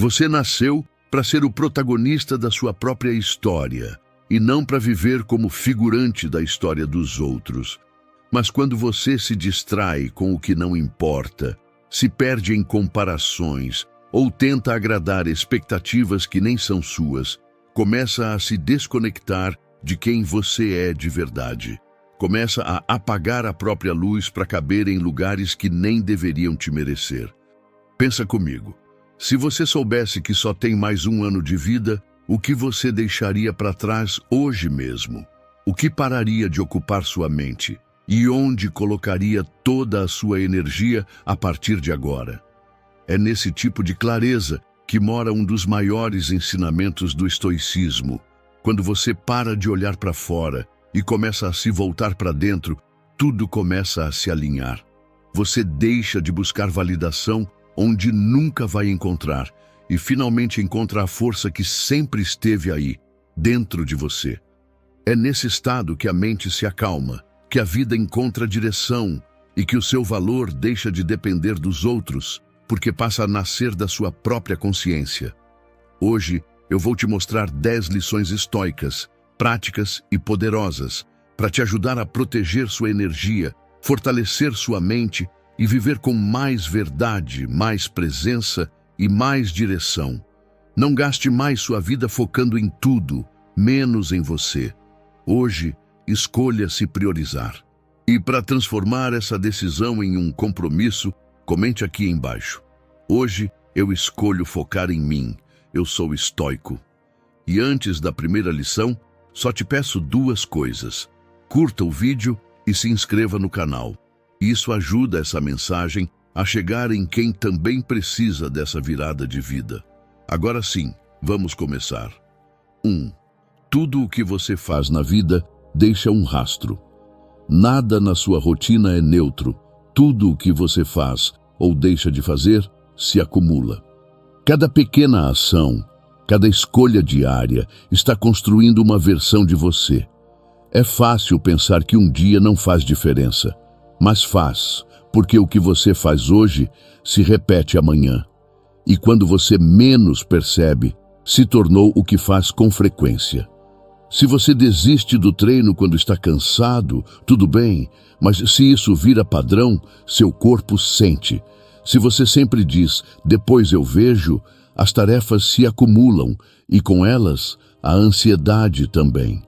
Você nasceu para ser o protagonista da sua própria história e não para viver como figurante da história dos outros. Mas quando você se distrai com o que não importa, se perde em comparações ou tenta agradar expectativas que nem são suas, começa a se desconectar de quem você é de verdade. Começa a apagar a própria luz para caber em lugares que nem deveriam te merecer. Pensa comigo. Se você soubesse que só tem mais um ano de vida, o que você deixaria para trás hoje mesmo? O que pararia de ocupar sua mente? E onde colocaria toda a sua energia a partir de agora? É nesse tipo de clareza que mora um dos maiores ensinamentos do estoicismo. Quando você para de olhar para fora e começa a se voltar para dentro, tudo começa a se alinhar. Você deixa de buscar validação onde nunca vai encontrar e finalmente encontra a força que sempre esteve aí, dentro de você. É nesse estado que a mente se acalma, que a vida encontra direção e que o seu valor deixa de depender dos outros, porque passa a nascer da sua própria consciência. Hoje, eu vou te mostrar 10 lições estoicas, práticas e poderosas, para te ajudar a proteger sua energia, fortalecer sua mente e viver com mais verdade, mais presença e mais direção. Não gaste mais sua vida focando em tudo, menos em você. Hoje, escolha se priorizar. E para transformar essa decisão em um compromisso, comente aqui embaixo. Hoje, eu escolho focar em mim. Eu sou estoico. E antes da primeira lição, só te peço 2 coisas. Curta o vídeo e se inscreva no canal. Isso ajuda essa mensagem a chegar em quem também precisa dessa virada de vida. Agora sim, vamos começar. 1. Tudo o que você faz na vida deixa um rastro. Nada na sua rotina é neutro. Tudo o que você faz ou deixa de fazer se acumula. Cada pequena ação, cada escolha diária está construindo uma versão de você. É fácil pensar que um dia não faz diferença, mas faz, porque o que você faz hoje se repete amanhã. E quando você menos percebe, se tornou o que faz com frequência. Se você desiste do treino quando está cansado, tudo bem, mas se isso vira padrão, seu corpo sente. Se você sempre diz, depois eu vejo, as tarefas se acumulam e com elas a ansiedade também.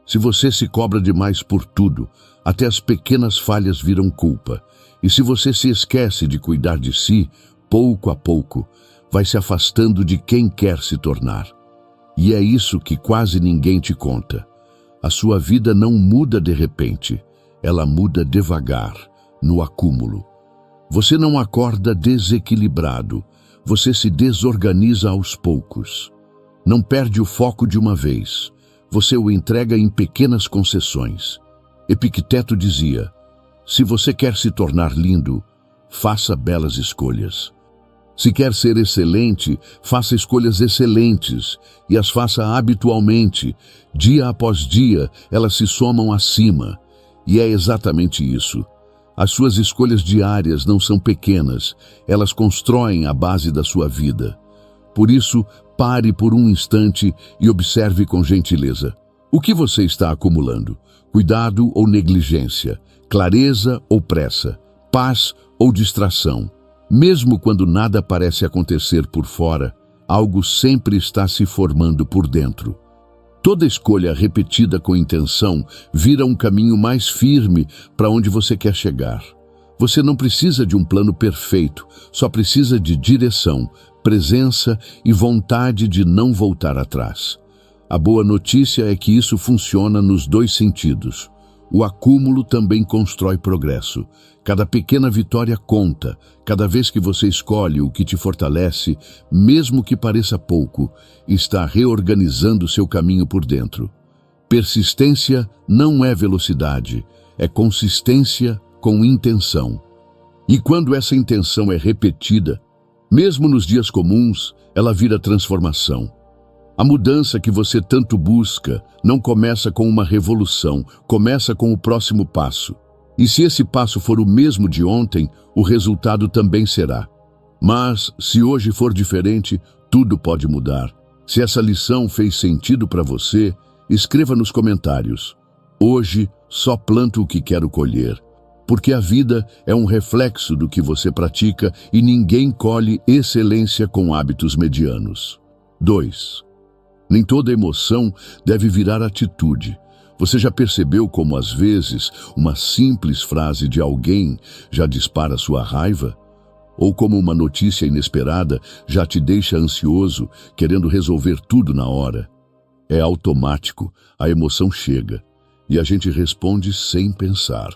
Se você se cobra demais por tudo, até as pequenas falhas viram culpa. E se você se esquece de cuidar de si, pouco a pouco, vai se afastando de quem quer se tornar. E é isso que quase ninguém te conta. A sua vida não muda de repente, ela muda devagar, no acúmulo. Você não acorda desequilibrado, você se desorganiza aos poucos. Não perde o foco de uma vez, você o entrega em pequenas concessões. Epicteto dizia, se você quer se tornar lindo, faça belas escolhas. Se quer ser excelente, faça escolhas excelentes e as faça habitualmente. Dia após dia, elas se somam acima. E é exatamente isso. As suas escolhas diárias não são pequenas, elas constroem a base da sua vida. Por isso, pare por um instante e observe com gentileza. O que você está acumulando? Cuidado ou negligência? Clareza ou pressa? Paz ou distração? Mesmo quando nada parece acontecer por fora, algo sempre está se formando por dentro. Toda escolha repetida com intenção vira um caminho mais firme para onde você quer chegar. Você não precisa de um plano perfeito, só precisa de direção, presença e vontade de não voltar atrás. A boa notícia é que isso funciona nos 2 sentidos. O acúmulo também constrói progresso. Cada pequena vitória conta. Cada vez que você escolhe o que te fortalece, mesmo que pareça pouco, está reorganizando seu caminho por dentro. Persistência não é velocidade, é consistência com intenção. E quando essa intenção é repetida, mesmo nos dias comuns, ela vira transformação. A mudança que você tanto busca não começa com uma revolução, começa com o próximo passo. E se esse passo for o mesmo de ontem, o resultado também será. Mas, se hoje for diferente, Tudo pode mudar. Se essa lição fez sentido para você, escreva nos comentários. Hoje, só planto o que quero colher. Porque a vida é um reflexo do que você pratica e ninguém colhe excelência com hábitos medianos. 2. Nem toda emoção deve virar atitude. Você já percebeu como, às vezes, uma simples frase de alguém já dispara sua raiva? Ou como uma notícia inesperada já te deixa ansioso, querendo resolver tudo na hora? É automático, a emoção chega, e a gente responde sem pensar.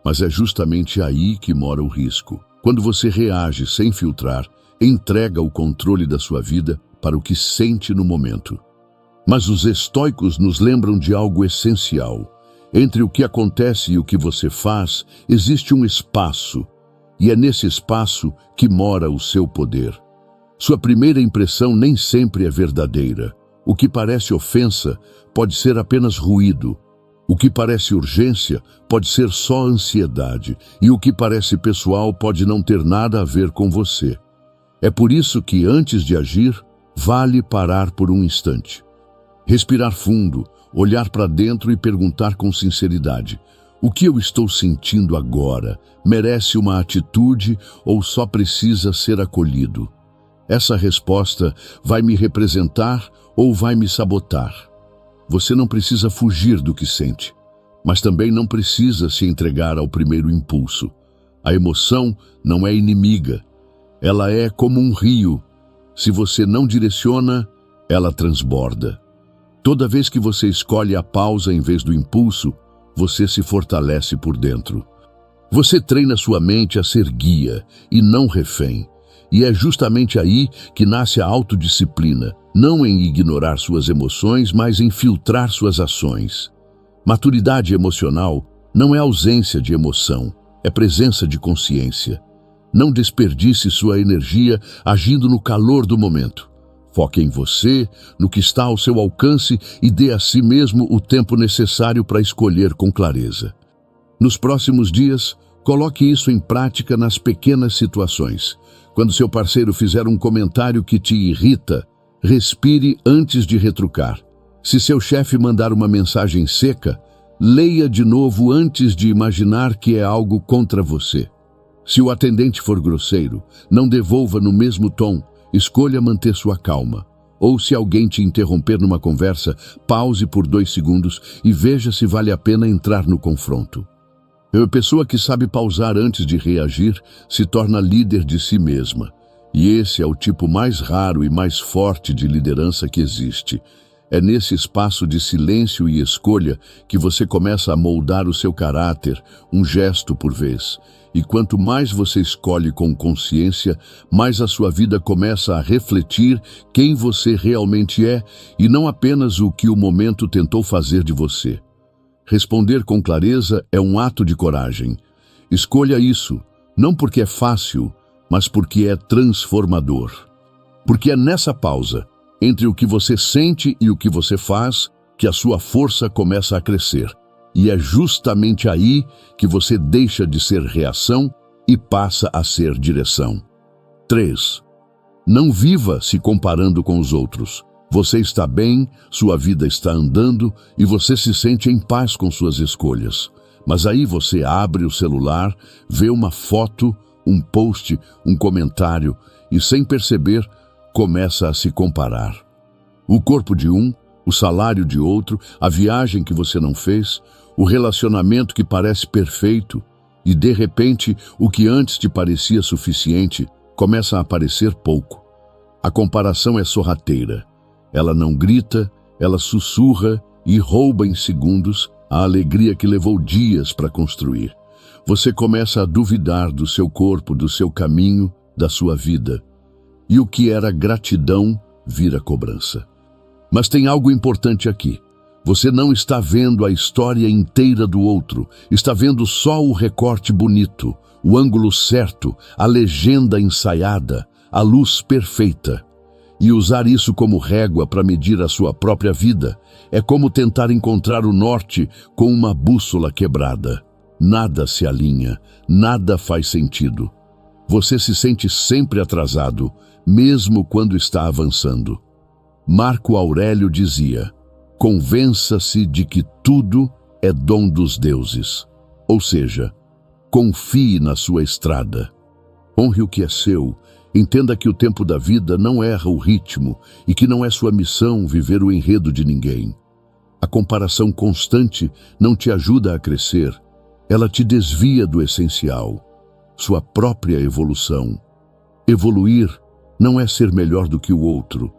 Mas é justamente aí que mora o risco. Quando você reage sem filtrar, entrega o controle da sua vida para o que sente no momento. Mas os estoicos nos lembram de algo essencial. Entre o que acontece e o que você faz, existe um espaço, e é nesse espaço que mora o seu poder. Sua primeira impressão nem sempre é verdadeira. O que parece ofensa pode ser apenas ruído. O que parece urgência pode ser só ansiedade, e o que parece pessoal pode não ter nada a ver com você. É por isso que, antes de agir, vale parar por um instante. Respirar fundo, olhar para dentro e perguntar com sinceridade: o que eu estou sentindo agora merece uma atitude ou só precisa ser acolhido? Essa resposta vai me representar ou vai me sabotar? Você não precisa fugir do que sente, mas também não precisa se entregar ao primeiro impulso. A emoção não é inimiga. Ela é como um rio. Se você não direciona, ela transborda. Toda vez que você escolhe a pausa em vez do impulso, você se fortalece por dentro. Você treina sua mente a ser guia e não refém. E é justamente aí que nasce a autodisciplina, não em ignorar suas emoções, mas em filtrar suas ações. Maturidade emocional não é ausência de emoção, é presença de consciência. Não desperdice sua energia agindo no calor do momento. Foque em você, no que está ao seu alcance e dê a si mesmo o tempo necessário para escolher com clareza. Nos próximos dias, coloque isso em prática nas pequenas situações. Quando seu parceiro fizer um comentário que te irrita, respire antes de retrucar. Se seu chefe mandar uma mensagem seca, leia de novo antes de imaginar que é algo contra você. Se o atendente for grosseiro, não devolva no mesmo tom, escolha manter sua calma. Ou se alguém te interromper numa conversa, pause por 2 segundos e veja se vale a pena entrar no confronto. A pessoa que sabe pausar antes de reagir se torna líder de si mesma. E esse é o tipo mais raro e mais forte de liderança que existe. É nesse espaço de silêncio e escolha que você começa a moldar o seu caráter, um gesto por vez. E quanto mais você escolhe com consciência, mais a sua vida começa a refletir quem você realmente é e não apenas o que o momento tentou fazer de você. Responder com clareza é um ato de coragem. Escolha isso, não porque é fácil, mas porque é transformador. Porque é nessa pausa, entre o que você sente e o que você faz, que a sua força começa a crescer. E é justamente aí que você deixa de ser reação e passa a ser direção. 3. Não viva se comparando com os outros. Você está bem, sua vida está andando e você se sente em paz com suas escolhas. Mas aí você abre o celular, vê uma foto, um post, um comentário e, sem perceber, começa a se comparar. O corpo de um, o salário de outro, a viagem que você não fez, o relacionamento que parece perfeito e, de repente, o que antes te parecia suficiente começa a parecer pouco. A comparação é sorrateira. Ela não grita, ela sussurra e rouba em segundos a alegria que levou dias para construir. Você começa a duvidar do seu corpo, do seu caminho, da sua vida. E o que era gratidão vira cobrança. Mas tem algo importante aqui. Você não está vendo a história inteira do outro, está vendo só o recorte bonito, o ângulo certo, a legenda ensaiada, a luz perfeita. E usar isso como régua para medir a sua própria vida é como tentar encontrar o norte com uma bússola quebrada. Nada se alinha, nada faz sentido. Você se sente sempre atrasado, mesmo quando está avançando. Marco Aurélio dizia: convença-se de que tudo é dom dos deuses. Ou seja, confie na sua estrada. Honre o que é seu. Entenda que o tempo da vida não erra o ritmo e que não é sua missão viver o enredo de ninguém. A comparação constante não te ajuda a crescer. Ela te desvia do essencial, sua própria evolução. Evoluir não é ser melhor do que o outro.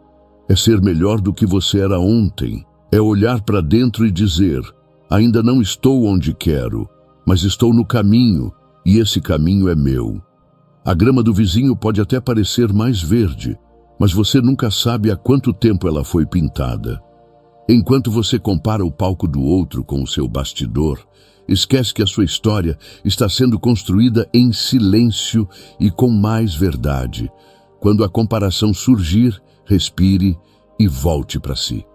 É ser melhor do que você era ontem. É olhar para dentro e dizer: ainda não estou onde quero, mas estou no caminho e esse caminho é meu. A grama do vizinho pode até parecer mais verde, mas você nunca sabe há quanto tempo ela foi pintada. Enquanto você compara o palco do outro com o seu bastidor, esquece que a sua história está sendo construída em silêncio e com mais verdade. Quando a comparação surgir, respire e volte para si.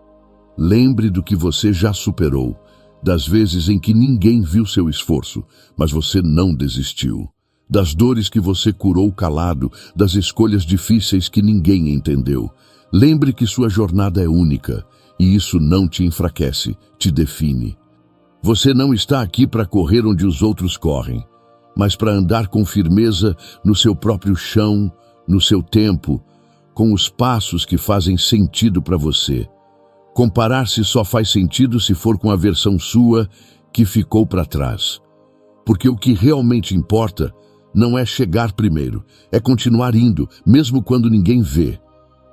Lembre do que você já superou, das vezes em que ninguém viu seu esforço, mas você não desistiu. Das dores que você curou calado, das escolhas difíceis que ninguém entendeu. Lembre que sua jornada é única, e isso não te enfraquece, te define. Você não está aqui para correr onde os outros correm, mas para andar com firmeza no seu próprio chão, no seu tempo, com os passos que fazem sentido para você. Comparar-se só faz sentido se for com a versão sua que ficou para trás. Porque o que realmente importa não é chegar primeiro, é continuar indo, mesmo quando ninguém vê.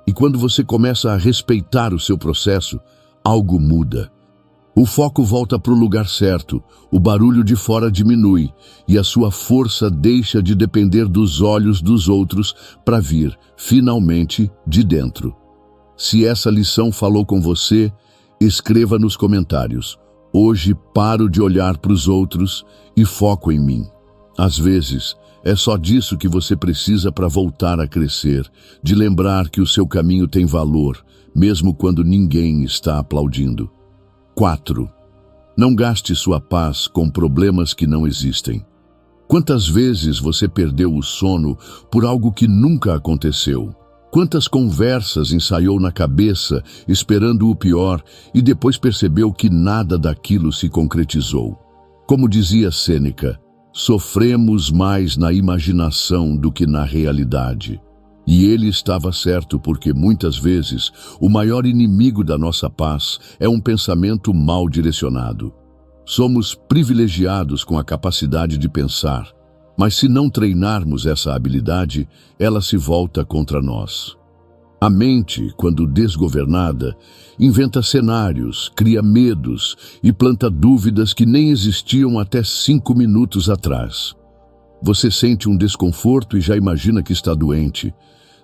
E quando você começa a respeitar o seu processo, algo muda. O foco volta para o lugar certo, o barulho de fora diminui e a sua força deixa de depender dos olhos dos outros para vir, finalmente, de dentro. Se essa lição falou com você, escreva nos comentários: hoje paro de olhar para os outros e foco em mim. Às vezes, é só disso que você precisa para voltar a crescer, de lembrar que o seu caminho tem valor, mesmo quando ninguém está aplaudindo. 4. Não gaste sua paz com problemas que não existem. Quantas vezes você perdeu o sono por algo que nunca aconteceu? Quantas conversas ensaiou na cabeça, esperando o pior, e depois percebeu que nada daquilo se concretizou? Como dizia Sêneca, sofremos mais na imaginação do que na realidade. E ele estava certo, porque muitas vezes o maior inimigo da nossa paz é um pensamento mal direcionado. Somos privilegiados com a capacidade de pensar, mas se não treinarmos essa habilidade, ela se volta contra nós. A mente, quando desgovernada, inventa cenários, cria medos e planta dúvidas que nem existiam até 5 minutos atrás. Você sente um desconforto e já imagina que está doente.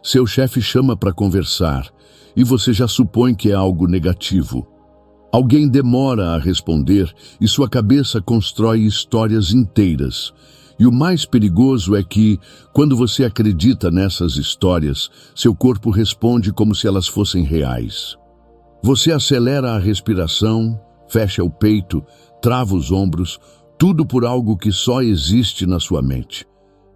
Seu chefe chama para conversar e você já supõe que é algo negativo. Alguém demora a responder e sua cabeça constrói histórias inteiras. E o mais perigoso é que, quando você acredita nessas histórias, seu corpo responde como se elas fossem reais. Você acelera a respiração, fecha o peito, trava os ombros, tudo por algo que só existe na sua mente.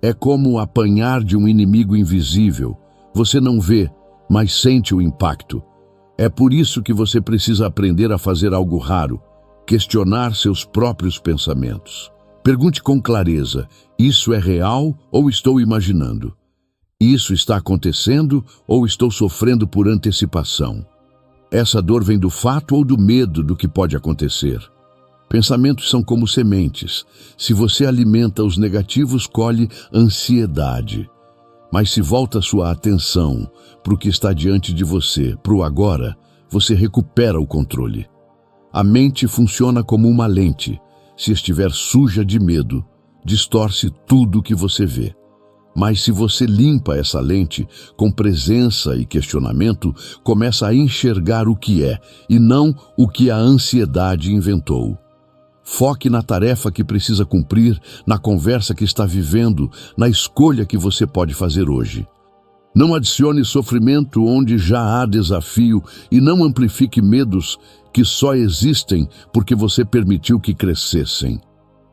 É como apanhar de um inimigo invisível. Você não vê, mas sente o impacto. É por isso que você precisa aprender a fazer algo raro, questionar seus próprios pensamentos. Pergunte com clareza: isso é real ou estou imaginando? Isso está acontecendo ou estou sofrendo por antecipação? Essa dor vem do fato ou do medo do que pode acontecer? Pensamentos são como sementes. Se você alimenta os negativos, colhe ansiedade. Mas se volta sua atenção para o que está diante de você, para o agora, você recupera o controle. A mente funciona como uma lente. Se estiver suja de medo, distorce tudo o que você vê. Mas se você limpa essa lente com presença e questionamento, começa a enxergar o que é e não o que a ansiedade inventou. Foque na tarefa que precisa cumprir, na conversa que está vivendo, na escolha que você pode fazer hoje. Não adicione sofrimento onde já há desafio e não amplifique medos que só existem porque você permitiu que crescessem.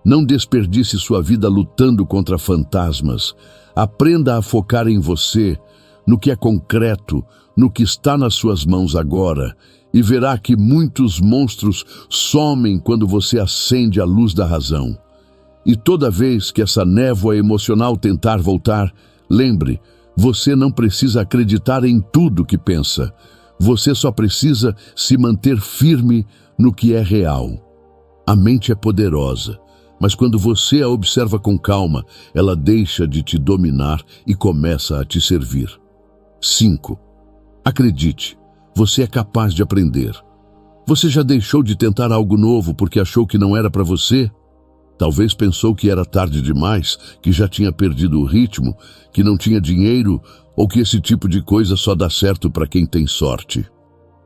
Não desperdice sua vida lutando contra fantasmas. Aprenda a focar em você, no que é concreto, no que está nas suas mãos agora, e verá que muitos monstros somem quando você acende a luz da razão. E toda vez que essa névoa emocional tentar voltar, lembre, você não precisa acreditar em tudo que pensa. Você só precisa se manter firme no que é real. A mente é poderosa, mas quando você a observa com calma, ela deixa de te dominar e começa a te servir. 5. Acredite, você é capaz de aprender. Você já deixou de tentar algo novo porque achou que não era para você? Talvez pensou que era tarde demais, que já tinha perdido o ritmo, que não tinha dinheiro ou que esse tipo de coisa só dá certo para quem tem sorte.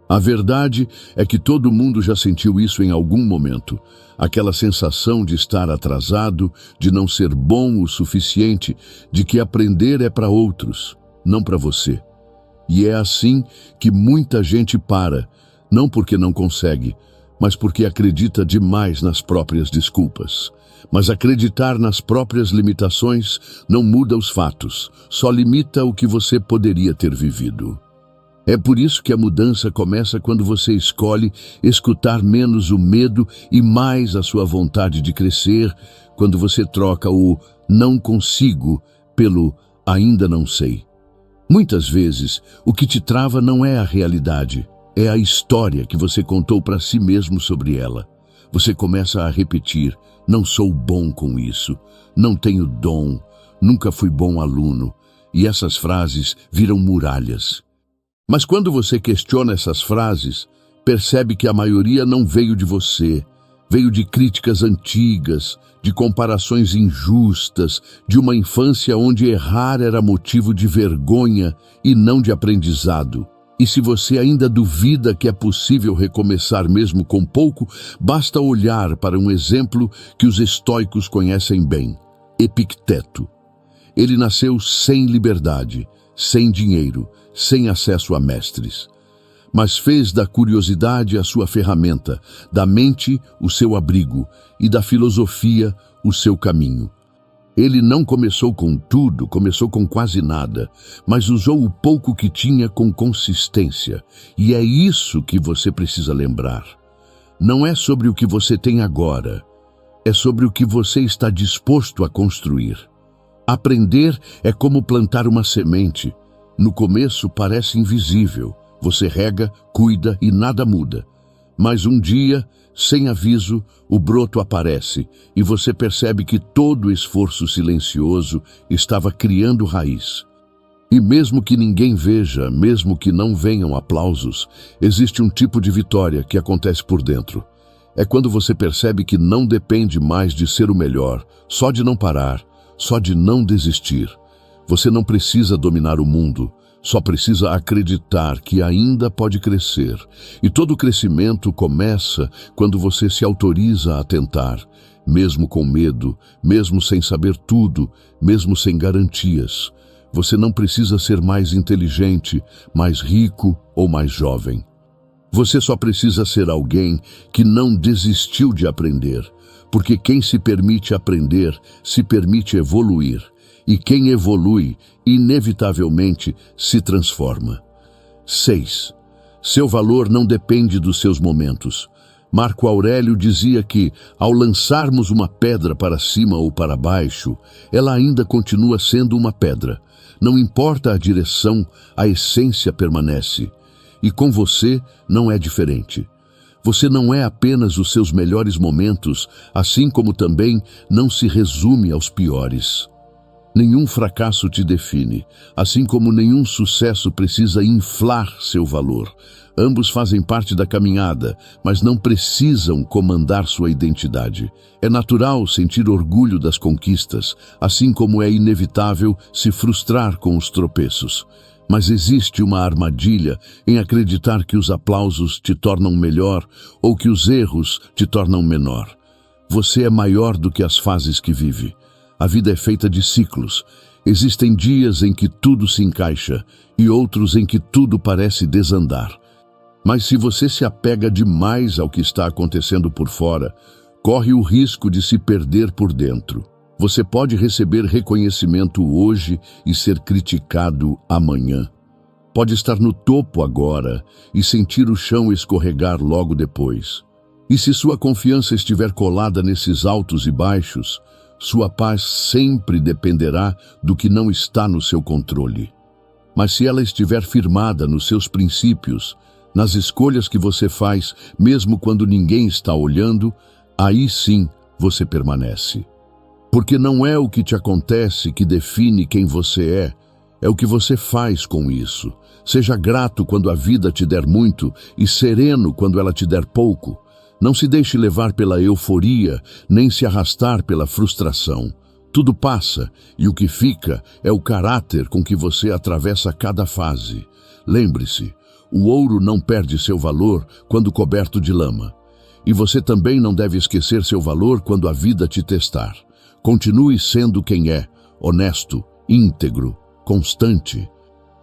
A verdade é que todo mundo já sentiu isso em algum momento. Aquela sensação de estar atrasado, de não ser bom o suficiente, de que aprender é para outros, não para você. E é assim que muita gente para, não porque não consegue, mas porque acredita demais nas próprias desculpas. Mas acreditar nas próprias limitações não muda os fatos, só limita o que você poderia ter vivido. É por isso que a mudança começa quando você escolhe escutar menos o medo e mais a sua vontade de crescer, quando você troca o não consigo pelo ainda não sei. Muitas vezes, o que te trava não é a realidade, é a história que você contou para si mesmo sobre ela. Você começa a repetir, não sou bom com isso, não tenho dom, nunca fui bom aluno, e essas frases viram muralhas. Mas quando você questiona essas frases, percebe que a maioria não veio de você, veio de críticas antigas, de comparações injustas, de uma infância onde errar era motivo de vergonha e não de aprendizado. E se você ainda duvida que é possível recomeçar mesmo com pouco, basta olhar para um exemplo que os estoicos conhecem bem, Epicteto. Ele nasceu sem liberdade, sem dinheiro, sem acesso a mestres. Mas fez da curiosidade a sua ferramenta, da mente o seu abrigo e da filosofia o seu caminho. Ele não começou com tudo, começou com quase nada, mas usou o pouco que tinha com consistência. E é isso que você precisa lembrar. Não é sobre o que você tem agora, é sobre o que você está disposto a construir. Aprender é como plantar uma semente. No começo parece invisível. Você rega, cuida e nada muda. Mas um dia, sem aviso, o broto aparece e você percebe que todo o esforço silencioso estava criando raiz. E mesmo que ninguém veja, mesmo que não venham aplausos, existe um tipo de vitória que acontece por dentro. É quando você percebe que não depende mais de ser o melhor, só de não parar, só de não desistir. Você não precisa dominar o mundo, só precisa acreditar que ainda pode crescer. E todo crescimento começa quando você se autoriza a tentar, mesmo com medo, mesmo sem saber tudo, mesmo sem garantias. Você não precisa ser mais inteligente, mais rico ou mais jovem. Você só precisa ser alguém que não desistiu de aprender, porque quem se permite aprender, se permite evoluir. E quem evolui, inevitavelmente, se transforma. 6. Seu valor não depende dos seus momentos. Marco Aurélio dizia que, ao lançarmos uma pedra para cima ou para baixo, ela ainda continua sendo uma pedra. Não importa a direção, a essência permanece. E com você não é diferente. Você não é apenas os seus melhores momentos, assim como também não se resume aos piores. Nenhum fracasso te define, assim como nenhum sucesso precisa inflar seu valor. Ambos fazem parte da caminhada, mas não precisam comandar sua identidade. É natural sentir orgulho das conquistas, assim como é inevitável se frustrar com os tropeços. Mas existe uma armadilha em acreditar que os aplausos te tornam melhor ou que os erros te tornam menor. Você é maior do que as fases que vive. A vida é feita de ciclos. Existem dias em que tudo se encaixa e outros em que tudo parece desandar. Mas se você se apega demais ao que está acontecendo por fora, corre o risco de se perder por dentro. Você pode receber reconhecimento hoje e ser criticado amanhã. Pode estar no topo agora e sentir o chão escorregar logo depois. E se sua confiança estiver colada nesses altos e baixos, sua paz sempre dependerá do que não está no seu controle. Mas se ela estiver firmada nos seus princípios, nas escolhas que você faz, mesmo quando ninguém está olhando, aí sim você permanece. Porque não é o que te acontece que define quem você é o que você faz com isso. Seja grato quando a vida te der muito e sereno quando ela te der pouco. Não se deixe levar pela euforia, nem se arrastar pela frustração. Tudo passa e o que fica é o caráter com que você atravessa cada fase. Lembre-se, o ouro não perde seu valor quando coberto de lama. E você também não deve esquecer seu valor quando a vida te testar. Continue sendo quem é, honesto, íntegro, constante.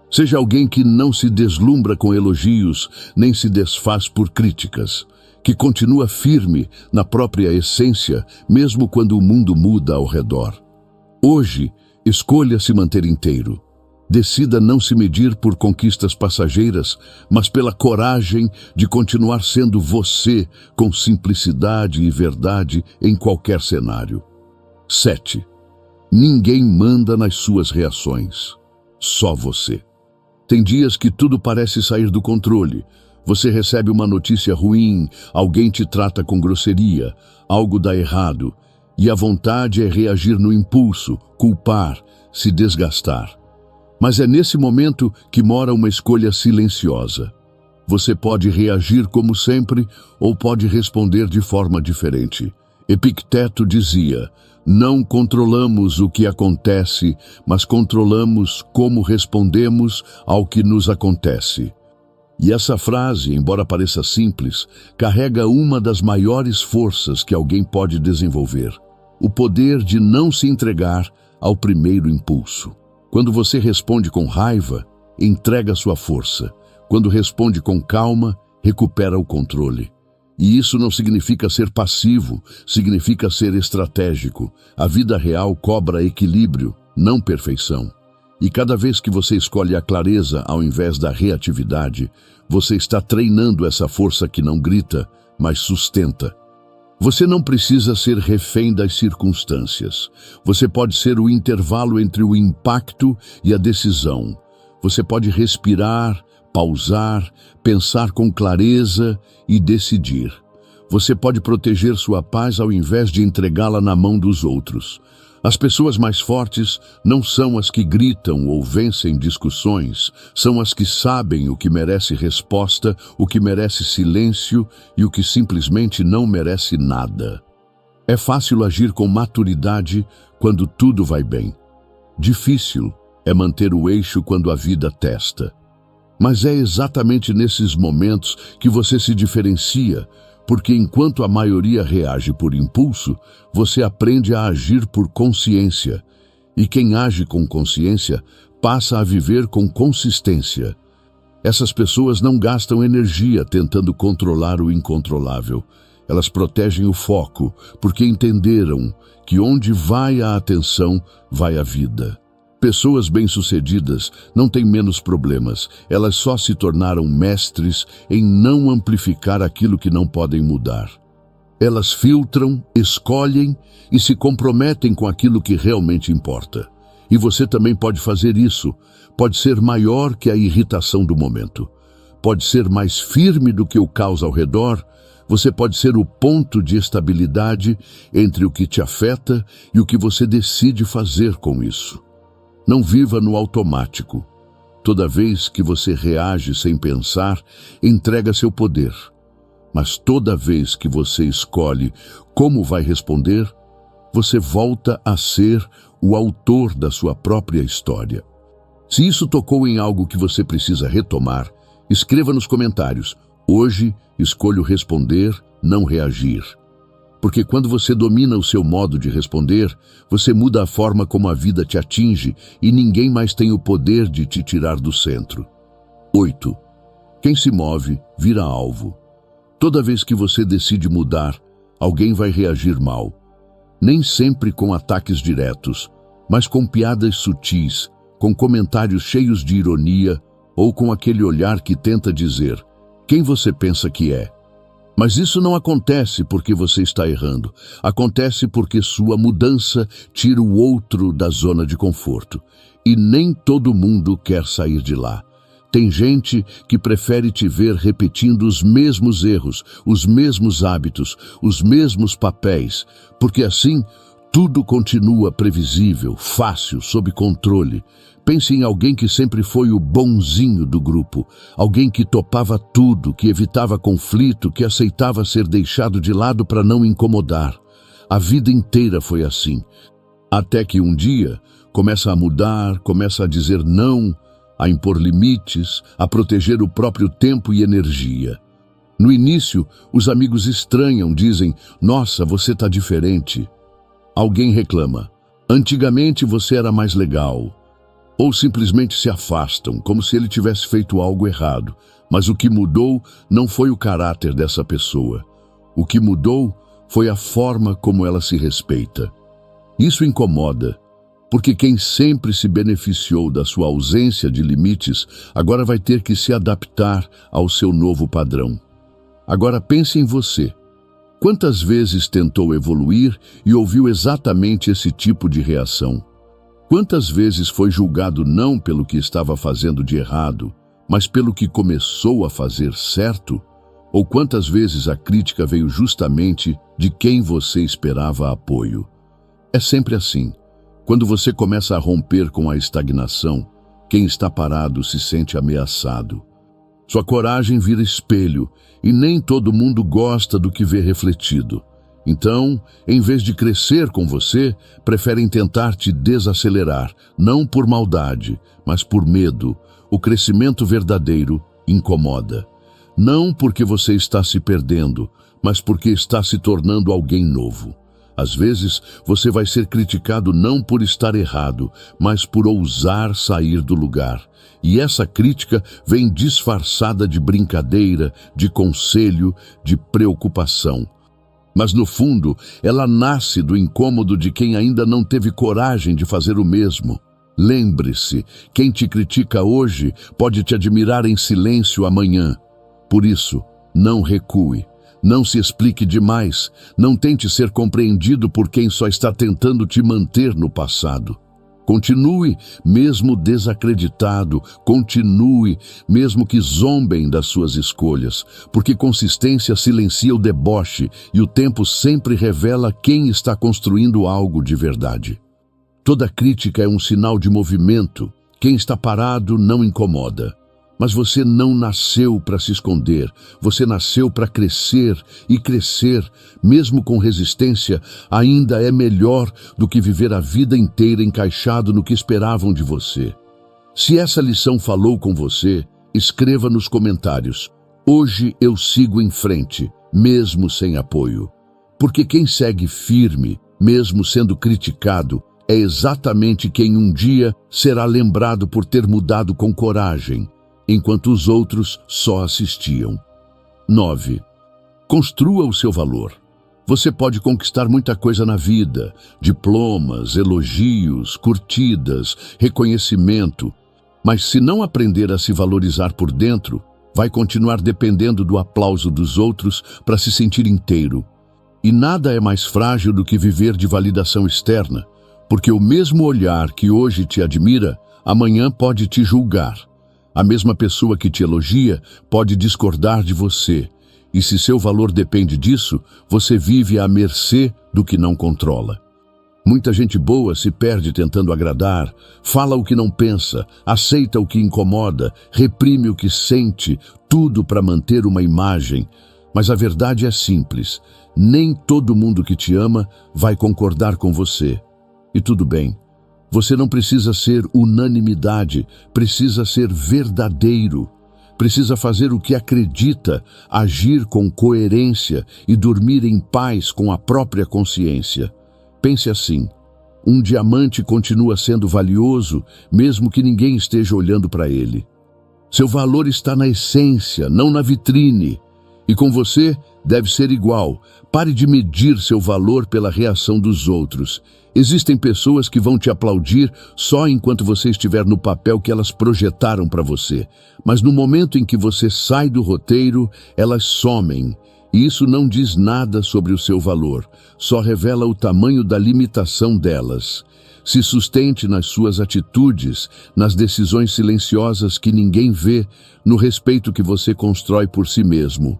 Seja alguém que não se deslumbra com elogios, nem se desfaz por críticas, que continua firme na própria essência, mesmo quando o mundo muda ao redor. Hoje, escolha se manter inteiro. Decida não se medir por conquistas passageiras, mas pela coragem de continuar sendo você, com simplicidade e verdade em qualquer cenário. 7. Ninguém manda nas suas reações, só você. Tem dias que tudo parece sair do controle. Você recebe uma notícia ruim, alguém te trata com grosseria, algo dá errado, e a vontade é reagir no impulso, culpar, se desgastar. Mas é nesse momento que mora uma escolha silenciosa. Você pode reagir como sempre ou pode responder de forma diferente. Epicteto dizia: não controlamos o que acontece, mas controlamos como respondemos ao que nos acontece. E essa frase, embora pareça simples, carrega uma das maiores forças que alguém pode desenvolver: o poder de não se entregar ao primeiro impulso. Quando você responde com raiva, entrega sua força. Quando responde com calma, recupera o controle. E isso não significa ser passivo, significa ser estratégico. A vida real cobra equilíbrio, não perfeição. E cada vez que você escolhe a clareza ao invés da reatividade, você está treinando essa força que não grita, mas sustenta. Você não precisa ser refém das circunstâncias. Você pode ser o intervalo entre o impacto e a decisão. Você pode respirar, pausar, pensar com clareza e decidir. Você pode proteger sua paz ao invés de entregá-la na mão dos outros. As pessoas mais fortes não são as que gritam ou vencem discussões, são as que sabem o que merece resposta, o que merece silêncio e o que simplesmente não merece nada. É fácil agir com maturidade quando tudo vai bem. Difícil é manter o eixo quando a vida testa. Mas é exatamente nesses momentos que você se diferencia, porque enquanto a maioria reage por impulso, você aprende a agir por consciência. E quem age com consciência passa a viver com consistência. Essas pessoas não gastam energia tentando controlar o incontrolável. Elas protegem o foco, porque entenderam que onde vai a atenção, vai a vida. Pessoas bem-sucedidas não têm menos problemas, elas só se tornaram mestres em não amplificar aquilo que não podem mudar. Elas filtram, escolhem e se comprometem com aquilo que realmente importa. E você também pode fazer isso, pode ser maior que a irritação do momento. Pode ser mais firme do que o caos ao redor, você pode ser o ponto de estabilidade entre o que te afeta e o que você decide fazer com isso. Não viva no automático. Toda vez que você reage sem pensar, entrega seu poder. Mas toda vez que você escolhe como vai responder, você volta a ser o autor da sua própria história. Se isso tocou em algo que você precisa retomar, escreva nos comentários: hoje escolho responder, não reagir. Porque quando você domina o seu modo de responder, você muda a forma como a vida te atinge e ninguém mais tem o poder de te tirar do centro. 8. Quem se move, vira alvo. Toda vez que você decide mudar, alguém vai reagir mal. nem sempre com ataques diretos, mas com piadas sutis, com comentários cheios de ironia ou com aquele olhar que tenta dizer: quem você pensa que é? Mas isso não acontece porque você está errando. Acontece porque sua mudança tira o outro da zona de conforto. E nem todo mundo quer sair de lá. Tem gente que prefere te ver repetindo os mesmos erros, os mesmos hábitos, os mesmos papéis, porque assim tudo continua previsível, fácil, sob controle. Pense em alguém que sempre foi o bonzinho do grupo, alguém que topava tudo, que evitava conflito, que aceitava ser deixado de lado para não incomodar. A vida inteira foi assim, até que um dia começa a mudar, começa a dizer não, a impor limites, a proteger o próprio tempo e energia. No início, os amigos estranham, dizem: nossa, você está diferente. Alguém reclama: antigamente você era mais legal. Ou simplesmente se afastam, como se ele tivesse feito algo errado. Mas o que mudou não foi o caráter dessa pessoa. O que mudou foi a forma como ela se respeita. Isso incomoda, porque quem sempre se beneficiou da sua ausência de limites, agora vai ter que se adaptar ao seu novo padrão. Agora pense em você. Quantas vezes tentou evoluir e ouviu exatamente esse tipo de reação? Quantas vezes foi julgado não pelo que estava fazendo de errado, mas pelo que começou a fazer certo? Ou quantas vezes a crítica veio justamente de quem você esperava apoio? É sempre assim. Quando você começa a romper com a estagnação, quem está parado se sente ameaçado. Sua coragem vira espelho e nem todo mundo gosta do que vê refletido. Então, em vez de crescer com você, preferem tentar te desacelerar, não por maldade, mas por medo. O crescimento verdadeiro incomoda. Não porque você está se perdendo, mas porque está se tornando alguém novo. Às vezes, você vai ser criticado não por estar errado, mas por ousar sair do lugar. E essa crítica vem disfarçada de brincadeira, de conselho, de preocupação. Mas, no fundo, ela nasce do incômodo de quem ainda não teve coragem de fazer o mesmo. Lembre-se, quem te critica hoje pode te admirar em silêncio amanhã. Por isso, não recue, não se explique demais, não tente ser compreendido por quem só está tentando te manter no passado. Continue, mesmo desacreditado, continue, mesmo que zombem das suas escolhas, porque consistência silencia o deboche e o tempo sempre revela quem está construindo algo de verdade. Toda crítica é um sinal de movimento. Quem está parado não incomoda. Mas você não nasceu para se esconder, você nasceu para crescer, e crescer, mesmo com resistência, ainda é melhor do que viver a vida inteira encaixado no que esperavam de você. Se essa lição falou com você, escreva nos comentários: hoje eu sigo em frente, mesmo sem apoio. Porque quem segue firme, mesmo sendo criticado, é exatamente quem um dia será lembrado por ter mudado com coragem, enquanto os outros só assistiam. 9. Construa o seu valor. Você pode conquistar muita coisa na vida: diplomas, elogios, curtidas, reconhecimento. Mas se não aprender a se valorizar por dentro, vai continuar dependendo do aplauso dos outros para se sentir inteiro. E nada é mais frágil do que viver de validação externa, porque o mesmo olhar que hoje te admira, amanhã pode te julgar. A mesma pessoa que te elogia pode discordar de você, e se seu valor depende disso, você vive à mercê do que não controla. Muita gente boa se perde tentando agradar, fala o que não pensa, aceita o que incomoda, reprime o que sente, tudo para manter uma imagem. Mas a verdade é simples: nem todo mundo que te ama vai concordar com você. E tudo bem. Você não precisa ser unanimidade, precisa ser verdadeiro. Precisa fazer o que acredita, agir com coerência e dormir em paz com a própria consciência. Pense assim: um diamante continua sendo valioso, mesmo que ninguém esteja olhando para ele. Seu valor está na essência, não na vitrine. E com você, deve ser igual. Pare de medir seu valor pela reação dos outros. Existem pessoas que vão te aplaudir só enquanto você estiver no papel que elas projetaram para você. Mas no momento em que você sai do roteiro, elas somem. E isso não diz nada sobre o seu valor, só revela o tamanho da limitação delas. Se sustente nas suas atitudes, nas decisões silenciosas que ninguém vê, no respeito que você constrói por si mesmo.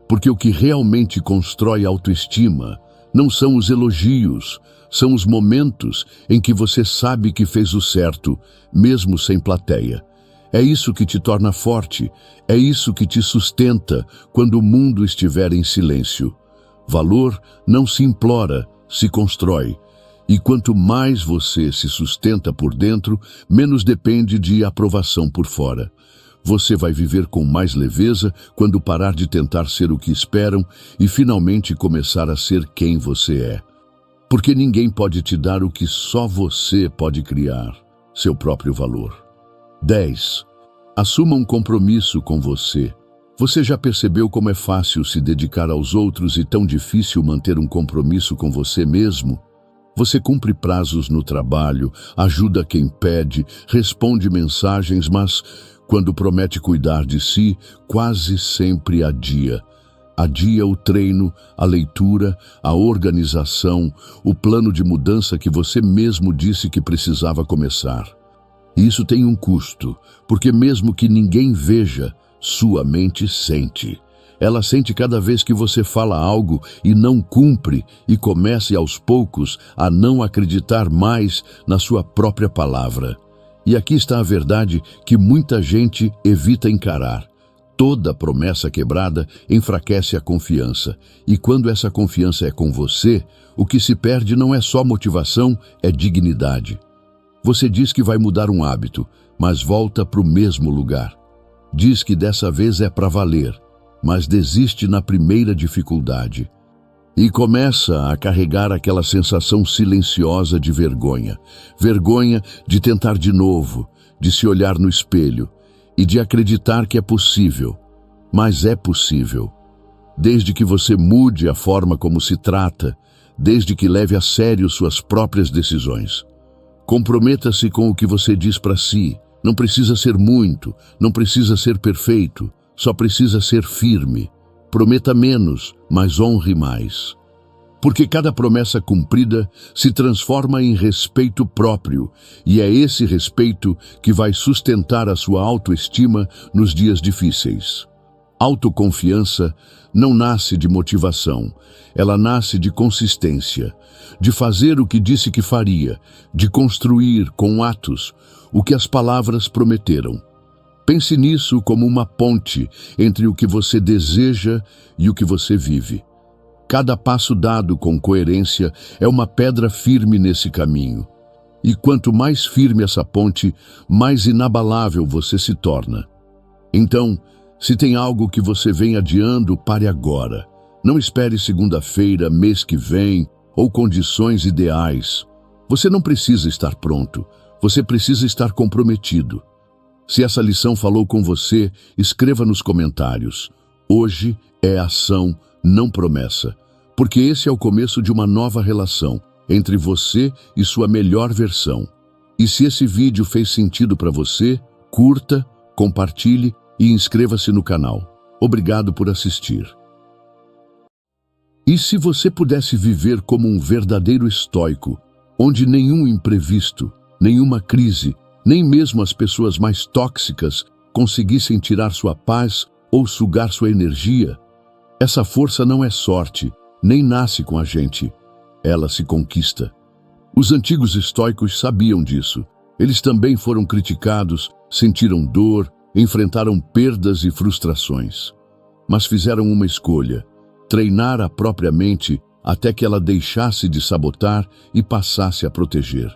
Porque o que realmente constrói autoestima não são os elogios, são os momentos em que você sabe que fez o certo, mesmo sem plateia. É isso que te torna forte, é isso que te sustenta quando o mundo estiver em silêncio. Valor não se implora, se constrói. E quanto mais você se sustenta por dentro, menos depende de aprovação por fora. Você vai viver com mais leveza quando parar de tentar ser o que esperam e finalmente começar a ser quem você é. Porque ninguém pode te dar o que só você pode criar, seu próprio valor. 10. Assuma um compromisso com você. Você já percebeu como é fácil se dedicar aos outros e tão difícil manter um compromisso com você mesmo? Você cumpre prazos no trabalho, ajuda quem pede, responde mensagens, mas quando promete cuidar de si, quase sempre adia. Adia o treino, a leitura, a organização, o plano de mudança que você mesmo disse que precisava começar. E isso tem um custo, porque mesmo que ninguém veja, sua mente sente. Ela sente cada vez que você fala algo e não cumpre e comece aos poucos a não acreditar mais na sua própria palavra. E aqui está a verdade que muita gente evita encarar. Toda promessa quebrada enfraquece a confiança. E quando essa confiança é com você, o que se perde não é só motivação, é dignidade. Você diz que vai mudar um hábito, mas volta para o mesmo lugar. Diz que dessa vez é para valer, mas desiste na primeira dificuldade. E começa a carregar aquela sensação silenciosa de vergonha. Vergonha de tentar de novo, de se olhar no espelho e de acreditar que é possível. Mas é possível. Desde que você mude a forma como se trata, desde que leve a sério suas próprias decisões. Comprometa-se com o que você diz para si. Não precisa ser muito, não precisa ser perfeito, só precisa ser firme. Prometa menos, mas honre mais. Porque cada promessa cumprida se transforma em respeito próprio, e é esse respeito que vai sustentar a sua autoestima nos dias difíceis. Autoconfiança não nasce de motivação, ela nasce de consistência, de fazer o que disse que faria, de construir com atos o que as palavras prometeram. Pense nisso como uma ponte entre o que você deseja e o que você vive. Cada passo dado com coerência é uma pedra firme nesse caminho. E quanto mais firme essa ponte, mais inabalável você se torna. Então, se tem algo que você vem adiando, pare agora. Não espere segunda-feira, mês que vem, ou condições ideais. Você não precisa estar pronto, você precisa estar comprometido. Se essa lição falou com você, escreva nos comentários. Hoje é ação, não promessa, porque esse é o começo de uma nova relação entre você e sua melhor versão. E se esse vídeo fez sentido para você, curta, compartilhe e inscreva-se no canal. Obrigado por assistir. E se você pudesse viver como um verdadeiro estoico, onde nenhum imprevisto, nenhuma crise, nem mesmo as pessoas mais tóxicas conseguissem tirar sua paz ou sugar sua energia, essa força não é sorte, nem nasce com a gente. Ela se conquista. Os antigos estoicos sabiam disso. Eles também foram criticados, sentiram dor, enfrentaram perdas e frustrações. Mas fizeram uma escolha: treinar a própria mente até que ela deixasse de sabotar e passasse a proteger.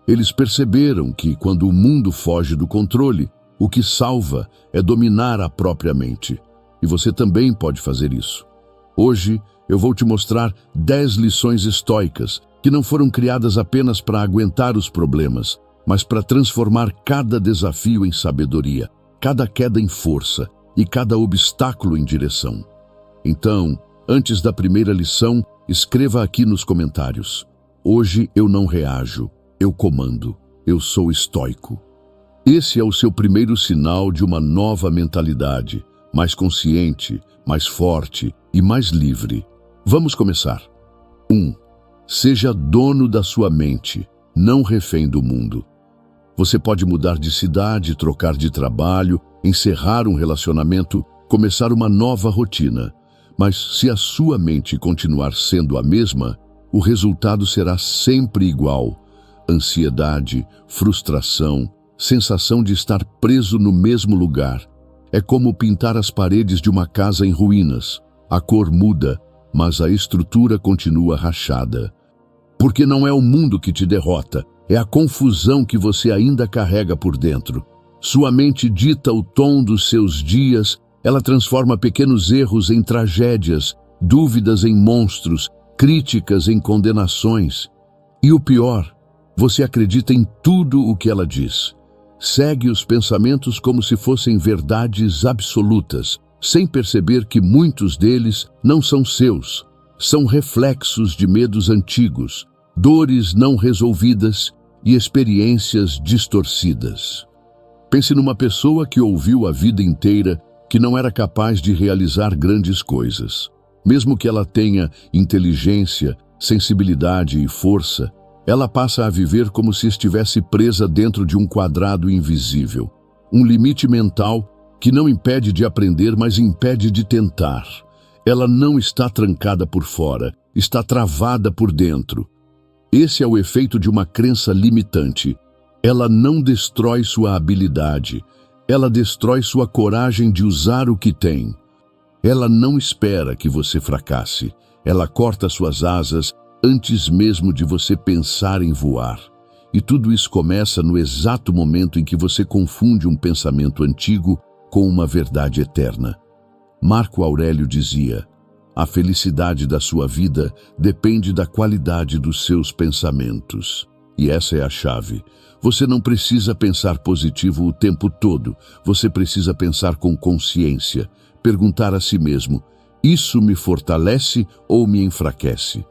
Eles perceberam que, quando o mundo foge do controle, o que salva é dominar a própria mente. E você também pode fazer isso. Hoje, eu vou te mostrar 10 lições estoicas que não foram criadas apenas para aguentar os problemas, mas para transformar cada desafio em sabedoria, cada queda em força e cada obstáculo em direção. Então, antes da primeira lição, escreva aqui nos comentários: hoje eu não reajo, eu comando, eu sou estoico. Esse é o seu primeiro sinal de uma nova mentalidade, mais consciente, mais forte e mais livre. Vamos começar. 1. Seja dono da sua mente, não refém do mundo. Você pode mudar de cidade, trocar de trabalho, encerrar um relacionamento, começar uma nova rotina. Mas se a sua mente continuar sendo a mesma, o resultado será sempre igual. Ansiedade, frustração, sensação de estar preso no mesmo lugar. É como pintar as paredes de uma casa em ruínas. A cor muda, mas a estrutura continua rachada. Porque não é o mundo que te derrota, é a confusão que você ainda carrega por dentro. Sua mente dita o tom dos seus dias, ela transforma pequenos erros em tragédias, dúvidas em monstros, críticas em condenações. E o pior, você acredita em tudo o que ela diz. Segue os pensamentos como se fossem verdades absolutas, sem perceber que muitos deles não são seus. São reflexos de medos antigos, dores não resolvidas e experiências distorcidas. Pense numa pessoa que ouviu a vida inteira que não era capaz de realizar grandes coisas. Mesmo que ela tenha inteligência, sensibilidade e força, ela passa a viver como se estivesse presa dentro de um quadrado invisível. Um limite mental que não impede de aprender, mas impede de tentar. Ela não está trancada por fora, está travada por dentro. Esse é o efeito de uma crença limitante. Ela não destrói sua habilidade, ela destrói sua coragem de usar o que tem. Ela não espera que você fracasse, ela corta suas asas antes mesmo de você pensar em voar. E tudo isso começa no exato momento em que você confunde um pensamento antigo com uma verdade eterna. Marco Aurélio dizia: a felicidade da sua vida depende da qualidade dos seus pensamentos. E essa é a chave. Você não precisa pensar positivo o tempo todo. Você precisa pensar com consciência. Perguntar a si mesmo: isso me fortalece ou me enfraquece?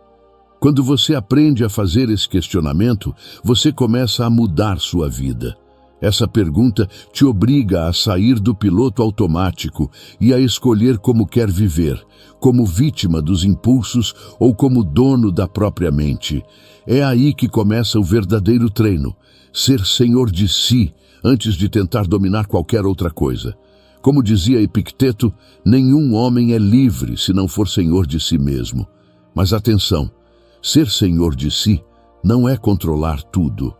Quando você aprende a fazer esse questionamento, você começa a mudar sua vida. Essa pergunta te obriga a sair do piloto automático e a escolher como quer viver, como vítima dos impulsos ou como dono da própria mente. É aí que começa o verdadeiro treino, ser senhor de si antes de tentar dominar qualquer outra coisa. Como dizia Epicteto, nenhum homem é livre se não for senhor de si mesmo. Mas atenção, ser senhor de si não é controlar tudo.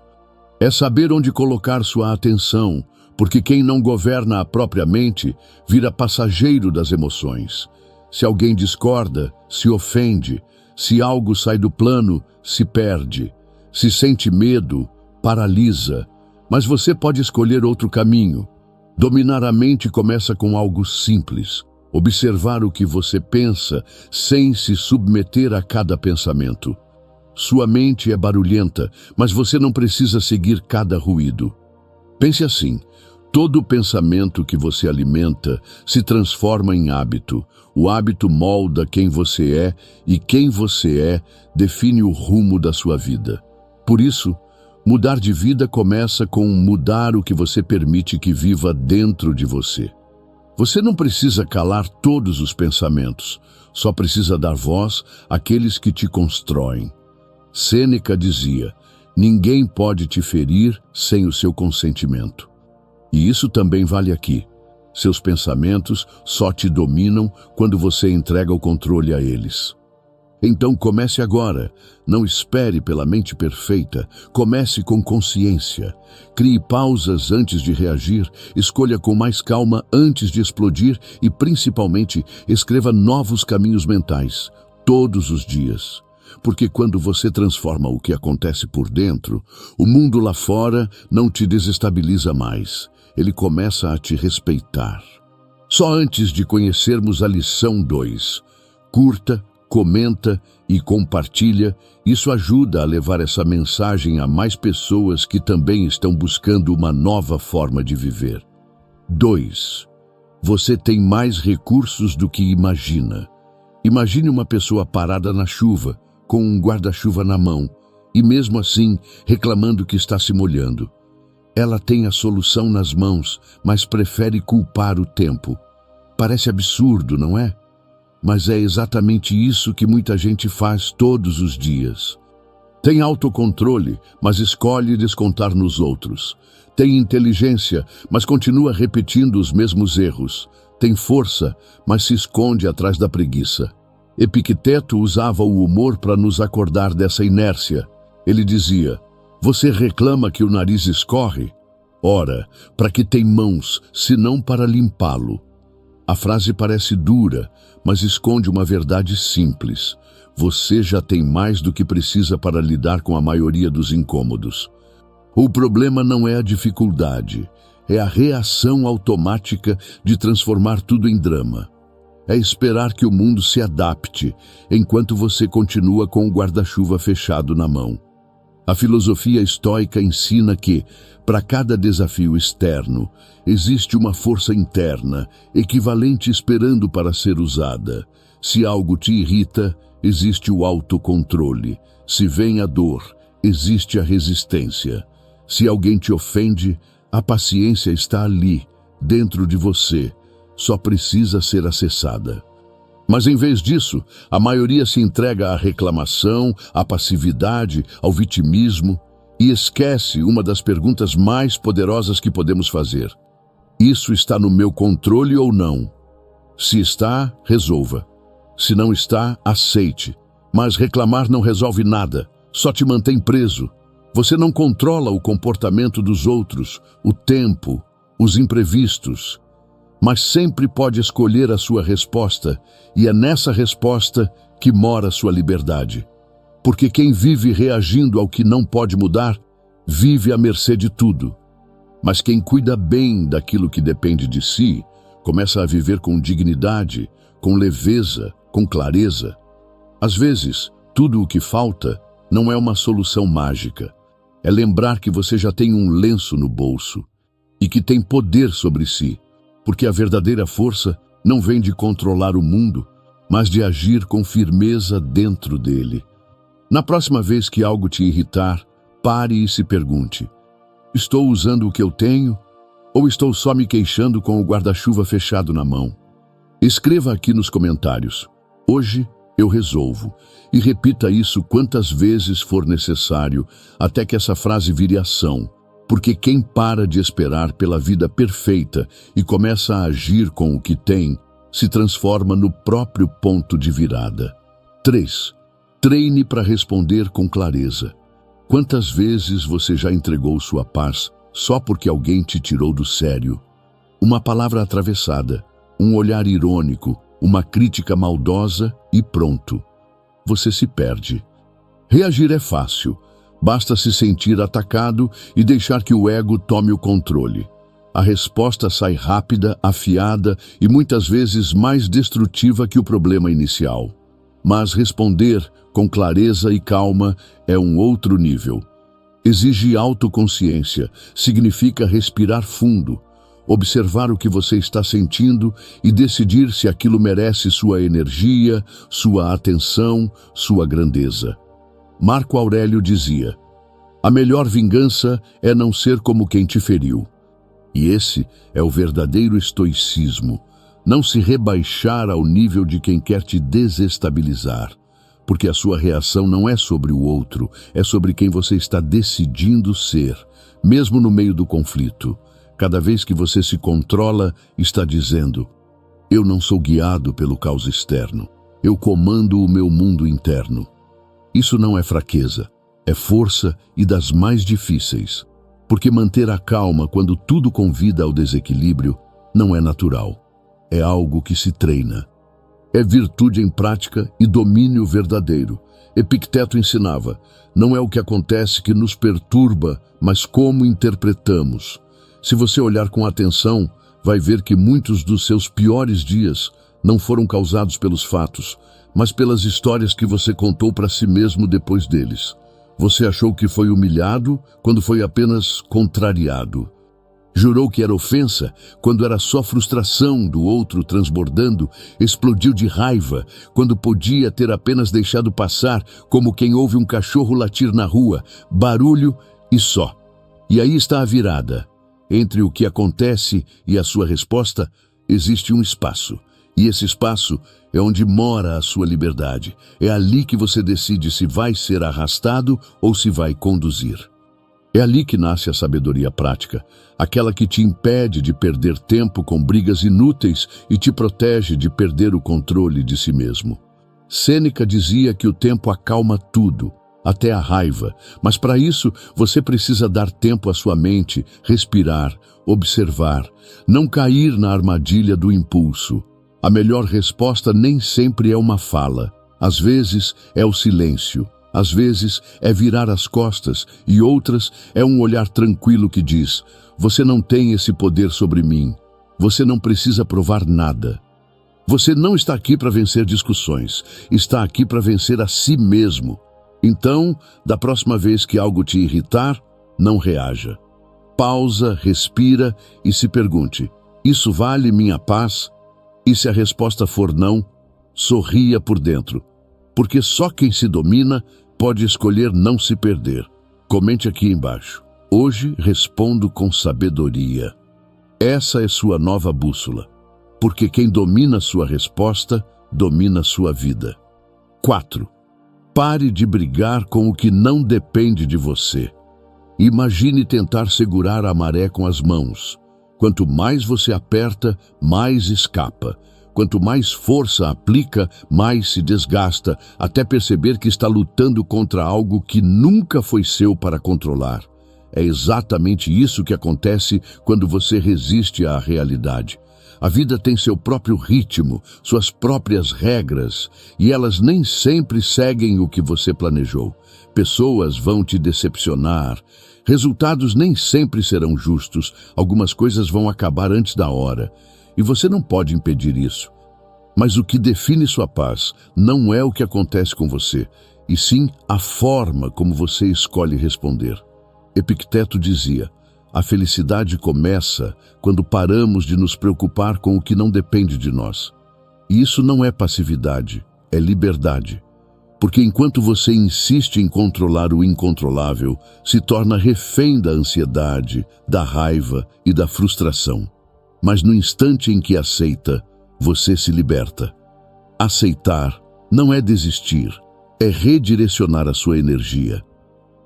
É saber onde colocar sua atenção, porque quem não governa a própria mente vira passageiro das emoções. Se alguém discorda, se ofende. Se algo sai do plano, se perde. Se sente medo, paralisa. Mas você pode escolher outro caminho. Dominar a mente começa com algo simples. Observar o que você pensa sem se submeter a cada pensamento. Sua mente é barulhenta, mas você não precisa seguir cada ruído. Pense assim: todo pensamento que você alimenta se transforma em hábito. O hábito molda quem você é e quem você é define o rumo da sua vida. Por isso, mudar de vida começa com mudar o que você permite que viva dentro de você. Você não precisa calar todos os pensamentos, só precisa dar voz àqueles que te constroem. Sêneca dizia: ninguém pode te ferir sem o seu consentimento. E isso também vale aqui. Seus pensamentos só te dominam quando você entrega o controle a eles. Então comece agora. Não espere pela mente perfeita. Comece com consciência. Crie pausas antes de reagir. Escolha com mais calma antes de explodir e, principalmente, escreva novos caminhos mentais, todos os dias. Porque quando você transforma o que acontece por dentro, o mundo lá fora não te desestabiliza mais. Ele começa a te respeitar. Só antes de conhecermos a lição 2, curta, comenta e compartilha. Isso ajuda a levar essa mensagem a mais pessoas que também estão buscando uma nova forma de viver. 2. Você tem mais recursos do que imagina. Imagine uma pessoa parada na chuva, com um guarda-chuva na mão, e mesmo assim reclamando que está se molhando. Ela tem a solução nas mãos, mas prefere culpar o tempo. Parece absurdo, não é? Mas é exatamente isso que muita gente faz todos os dias. Tem autocontrole, mas escolhe descontar nos outros. Tem inteligência, mas continua repetindo os mesmos erros. Tem força, mas se esconde atrás da preguiça. Epicteto usava o humor para nos acordar dessa inércia. Ele dizia: "Você reclama que o nariz escorre? Ora, para que tem mãos, senão para limpá-lo?" A frase parece dura, mas esconde uma verdade simples. Você já tem mais do que precisa para lidar com a maioria dos incômodos. O problema não é a dificuldade, é a reação automática de transformar tudo em drama. É esperar que o mundo se adapte, enquanto você continua com o guarda-chuva fechado na mão. A filosofia estoica ensina que, para cada desafio externo, existe uma força interna, equivalente esperando para ser usada. Se algo te irrita, existe o autocontrole. Se vem a dor, existe a resistência. Se alguém te ofende, a paciência está ali, dentro de você. Só precisa ser acessada. Mas em vez disso, a maioria se entrega à reclamação, à passividade, ao vitimismo e esquece uma das perguntas mais poderosas que podemos fazer. Isso está no meu controle ou não? Se está, resolva. Se não está, aceite. Mas reclamar não resolve nada, só te mantém preso. Você não controla o comportamento dos outros, o tempo, os imprevistos, mas sempre pode escolher a sua resposta, e é nessa resposta que mora sua liberdade. Porque quem vive reagindo ao que não pode mudar, vive à mercê de tudo. Mas quem cuida bem daquilo que depende de si, começa a viver com dignidade, com leveza, com clareza. Às vezes, tudo o que falta não é uma solução mágica. É lembrar que você já tem um lenço no bolso e que tem poder sobre si, porque a verdadeira força não vem de controlar o mundo, mas de agir com firmeza dentro dele. Na próxima vez que algo te irritar, pare e se pergunte: estou usando o que eu tenho ou estou só me queixando com o guarda-chuva fechado na mão? Escreva aqui nos comentários: hoje eu resolvo, e repita isso quantas vezes for necessário, até que essa frase vire ação, porque quem para de esperar pela vida perfeita e começa a agir com o que tem, se transforma no próprio ponto de virada. 3. Treine para responder com clareza. Quantas vezes você já entregou sua paz só porque alguém te tirou do sério? Uma palavra atravessada, um olhar irônico, uma crítica maldosa e pronto. Você se perde. Reagir é fácil. Basta se sentir atacado e deixar que o ego tome o controle. A resposta sai rápida, afiada e muitas vezes mais destrutiva que o problema inicial. Mas responder com clareza e calma é um outro nível. Exige autoconsciência, significa respirar fundo, observar o que você está sentindo e decidir se aquilo merece sua energia, sua atenção, sua grandeza. Marco Aurélio dizia: a melhor vingança é não ser como quem te feriu. E esse é o verdadeiro estoicismo, não se rebaixar ao nível de quem quer te desestabilizar, porque a sua reação não é sobre o outro, é sobre quem você está decidindo ser, mesmo no meio do conflito. Cada vez que você se controla, está dizendo: eu não sou guiado pelo caos externo, eu comando o meu mundo interno. Isso não é fraqueza, é força e das mais difíceis, porque manter a calma quando tudo convida ao desequilíbrio não é natural, é algo que se treina. É virtude em prática e domínio verdadeiro. Epicteto ensinava: não é o que acontece que nos perturba, mas como interpretamos. Se você olhar com atenção, vai ver que muitos dos seus piores dias não foram causados pelos fatos, mas pelas histórias que você contou para si mesmo depois deles. Você achou que foi humilhado quando foi apenas contrariado. Jurou que era ofensa, quando era só frustração do outro transbordando, explodiu de raiva, quando podia ter apenas deixado passar, como quem ouve um cachorro latir na rua, barulho e só. E aí está a virada. Entre o que acontece e a sua resposta, existe um espaço. E esse espaço é onde mora a sua liberdade. É ali que você decide se vai ser arrastado ou se vai conduzir. É ali que nasce a sabedoria prática, aquela que te impede de perder tempo com brigas inúteis e te protege de perder o controle de si mesmo. Sêneca dizia que o tempo acalma tudo, até a raiva, mas para isso você precisa dar tempo à sua mente, respirar, observar, não cair na armadilha do impulso. A melhor resposta nem sempre é uma fala, às vezes é o silêncio. Às vezes é virar as costas e outras é um olhar tranquilo que diz: você não tem esse poder sobre mim, você não precisa provar nada. Você não está aqui para vencer discussões, está aqui para vencer a si mesmo. Então, da próxima vez que algo te irritar, não reaja. Pausa, respira e se pergunte: isso vale minha paz? E se a resposta for não, sorria por dentro. Porque só quem se domina pode escolher não se perder. Comente aqui embaixo. Hoje respondo com sabedoria. Essa é sua nova bússola. Porque quem domina sua resposta, domina sua vida. 4. Pare de brigar com o que não depende de você. Imagine tentar segurar a maré com as mãos. Quanto mais você aperta, mais escapa. Quanto mais força aplica, mais se desgasta, até perceber que está lutando contra algo que nunca foi seu para controlar. É exatamente isso que acontece quando você resiste à realidade. A vida tem seu próprio ritmo, suas próprias regras, e elas nem sempre seguem o que você planejou. Pessoas vão te decepcionar. Resultados nem sempre serão justos. Algumas coisas vão acabar antes da hora. E você não pode impedir isso. Mas o que define sua paz não é o que acontece com você, e sim a forma como você escolhe responder. Epicteto dizia: a felicidade começa quando paramos de nos preocupar com o que não depende de nós. E isso não é passividade, é liberdade. Porque enquanto você insiste em controlar o incontrolável, se torna refém da ansiedade, da raiva e da frustração. Mas no instante em que aceita, você se liberta. Aceitar não é desistir, é redirecionar a sua energia.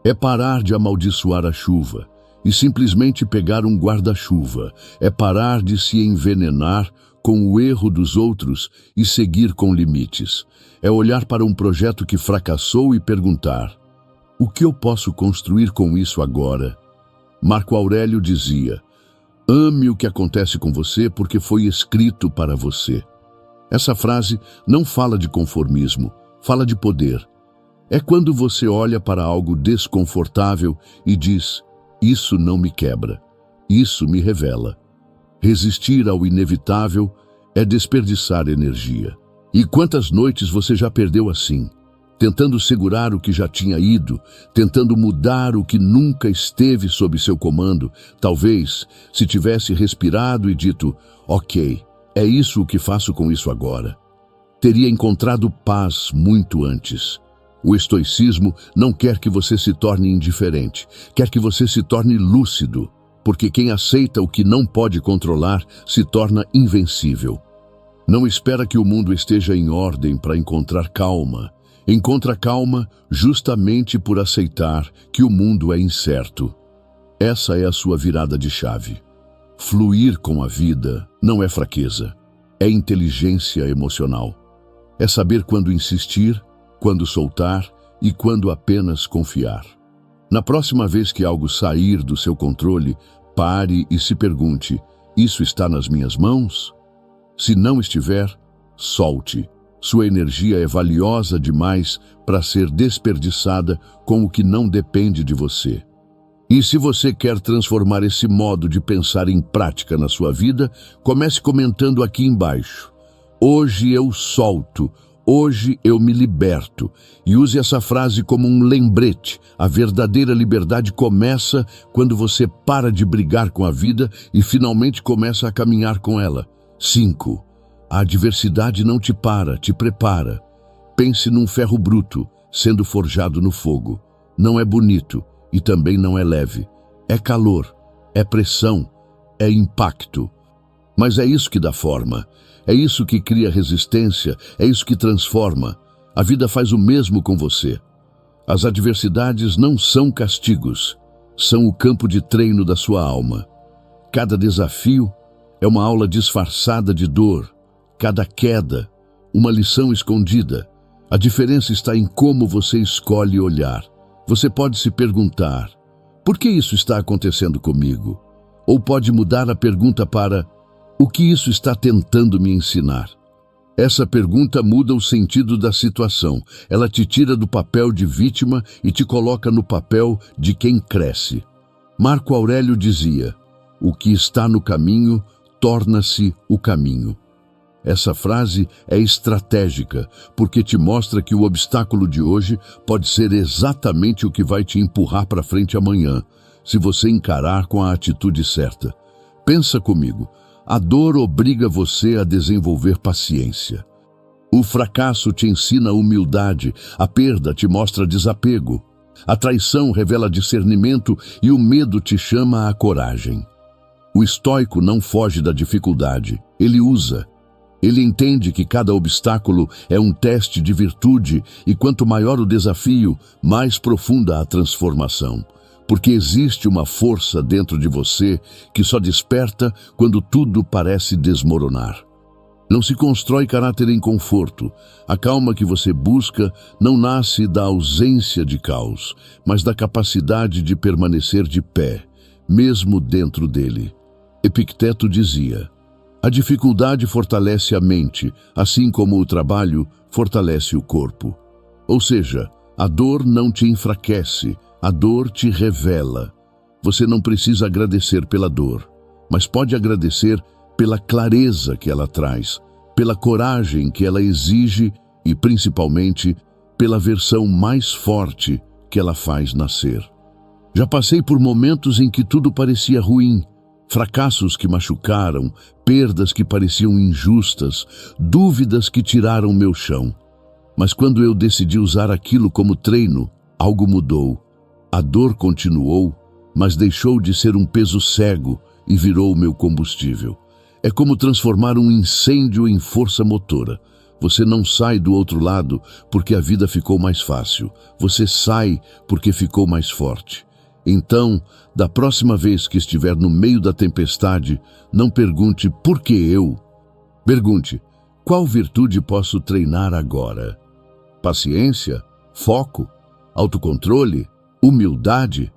É parar de amaldiçoar a chuva e simplesmente pegar um guarda-chuva. É parar de se envenenar com o erro dos outros e seguir com limites. É olhar para um projeto que fracassou e perguntar: o que eu posso construir com isso agora? Marco Aurélio dizia: ame o que acontece com você porque foi escrito para você. Essa frase não fala de conformismo, fala de poder. É quando você olha para algo desconfortável e diz: isso não me quebra, isso me revela. Resistir ao inevitável é desperdiçar energia. E quantas noites você já perdeu assim? Tentando segurar o que já tinha ido, tentando mudar o que nunca esteve sob seu comando. Talvez, se tivesse respirado e dito: ok, é isso o que faço com isso agora, teria encontrado paz muito antes. O estoicismo não quer que você se torne indiferente, quer que você se torne lúcido, porque quem aceita o que não pode controlar se torna invencível. Não espera que o mundo esteja em ordem para encontrar calma. Encontra calma justamente por aceitar que o mundo é incerto. Essa é a sua virada de chave. Fluir com a vida não é fraqueza, é inteligência emocional. É saber quando insistir, quando soltar e quando apenas confiar. Na próxima vez que algo sair do seu controle, pare e se pergunte: isso está nas minhas mãos? Se não estiver, solte. Sua energia é valiosa demais para ser desperdiçada com o que não depende de você. E se você quer transformar esse modo de pensar em prática na sua vida, comece comentando aqui embaixo: hoje eu solto, Hoje eu me liberto. E use essa frase como um lembrete. A verdadeira liberdade começa quando você para de brigar com a vida e finalmente começa a caminhar com ela. 5. A adversidade não te para, te prepara. Pense num ferro bruto, sendo forjado no fogo. Não é bonito e também não é leve. É calor, é pressão, é impacto. Mas é isso que dá forma. É isso que cria resistência, é isso que transforma. A vida faz o mesmo com você. As adversidades não são castigos, são o campo de treino da sua alma. Cada desafio é uma aula disfarçada de dor, cada queda, uma lição escondida. A diferença está em como você escolhe olhar. Você pode se perguntar, por que isso está acontecendo comigo? Ou pode mudar a pergunta para, o que isso está tentando me ensinar? Essa pergunta muda o sentido da situação. Ela te tira do papel de vítima e te coloca no papel de quem cresce. Marco Aurélio dizia, o que está no caminho torna-se o caminho. Essa frase é estratégica, porque te mostra que o obstáculo de hoje pode ser exatamente o que vai te empurrar para frente amanhã, se você encarar com a atitude certa. Pensa comigo. A dor obriga você a desenvolver paciência. O fracasso te ensina humildade, a perda te mostra desapego. A traição revela discernimento e o medo te chama à coragem. O estoico não foge da dificuldade, ele usa. Ele entende que cada obstáculo é um teste de virtude e quanto maior o desafio, mais profunda a transformação. Porque existe uma força dentro de você que só desperta quando tudo parece desmoronar. Não se constrói caráter em conforto. A calma que você busca não nasce da ausência de caos, mas da capacidade de permanecer de pé, mesmo dentro dele. Epicteto dizia, a dificuldade fortalece a mente, assim como o trabalho fortalece o corpo. Ou seja, a dor não te enfraquece, a dor te revela. Você não precisa agradecer pela dor, mas pode agradecer pela clareza que ela traz, pela coragem que ela exige e, principalmente, pela versão mais forte que ela faz nascer. Já passei por momentos em que tudo parecia ruim, fracassos que machucaram, perdas que pareciam injustas, dúvidas que tiraram meu chão. Mas quando eu decidi usar aquilo como treino, algo mudou. A dor continuou, mas deixou de ser um peso cego e virou o meu combustível. É como transformar um incêndio em força motora. Você não sai do outro lado porque a vida ficou mais fácil. Você sai porque ficou mais forte. Então, da próxima vez que estiver no meio da tempestade, não pergunte por que eu. Pergunte, qual virtude posso treinar agora? Paciência? Foco? Autocontrole? Humildade?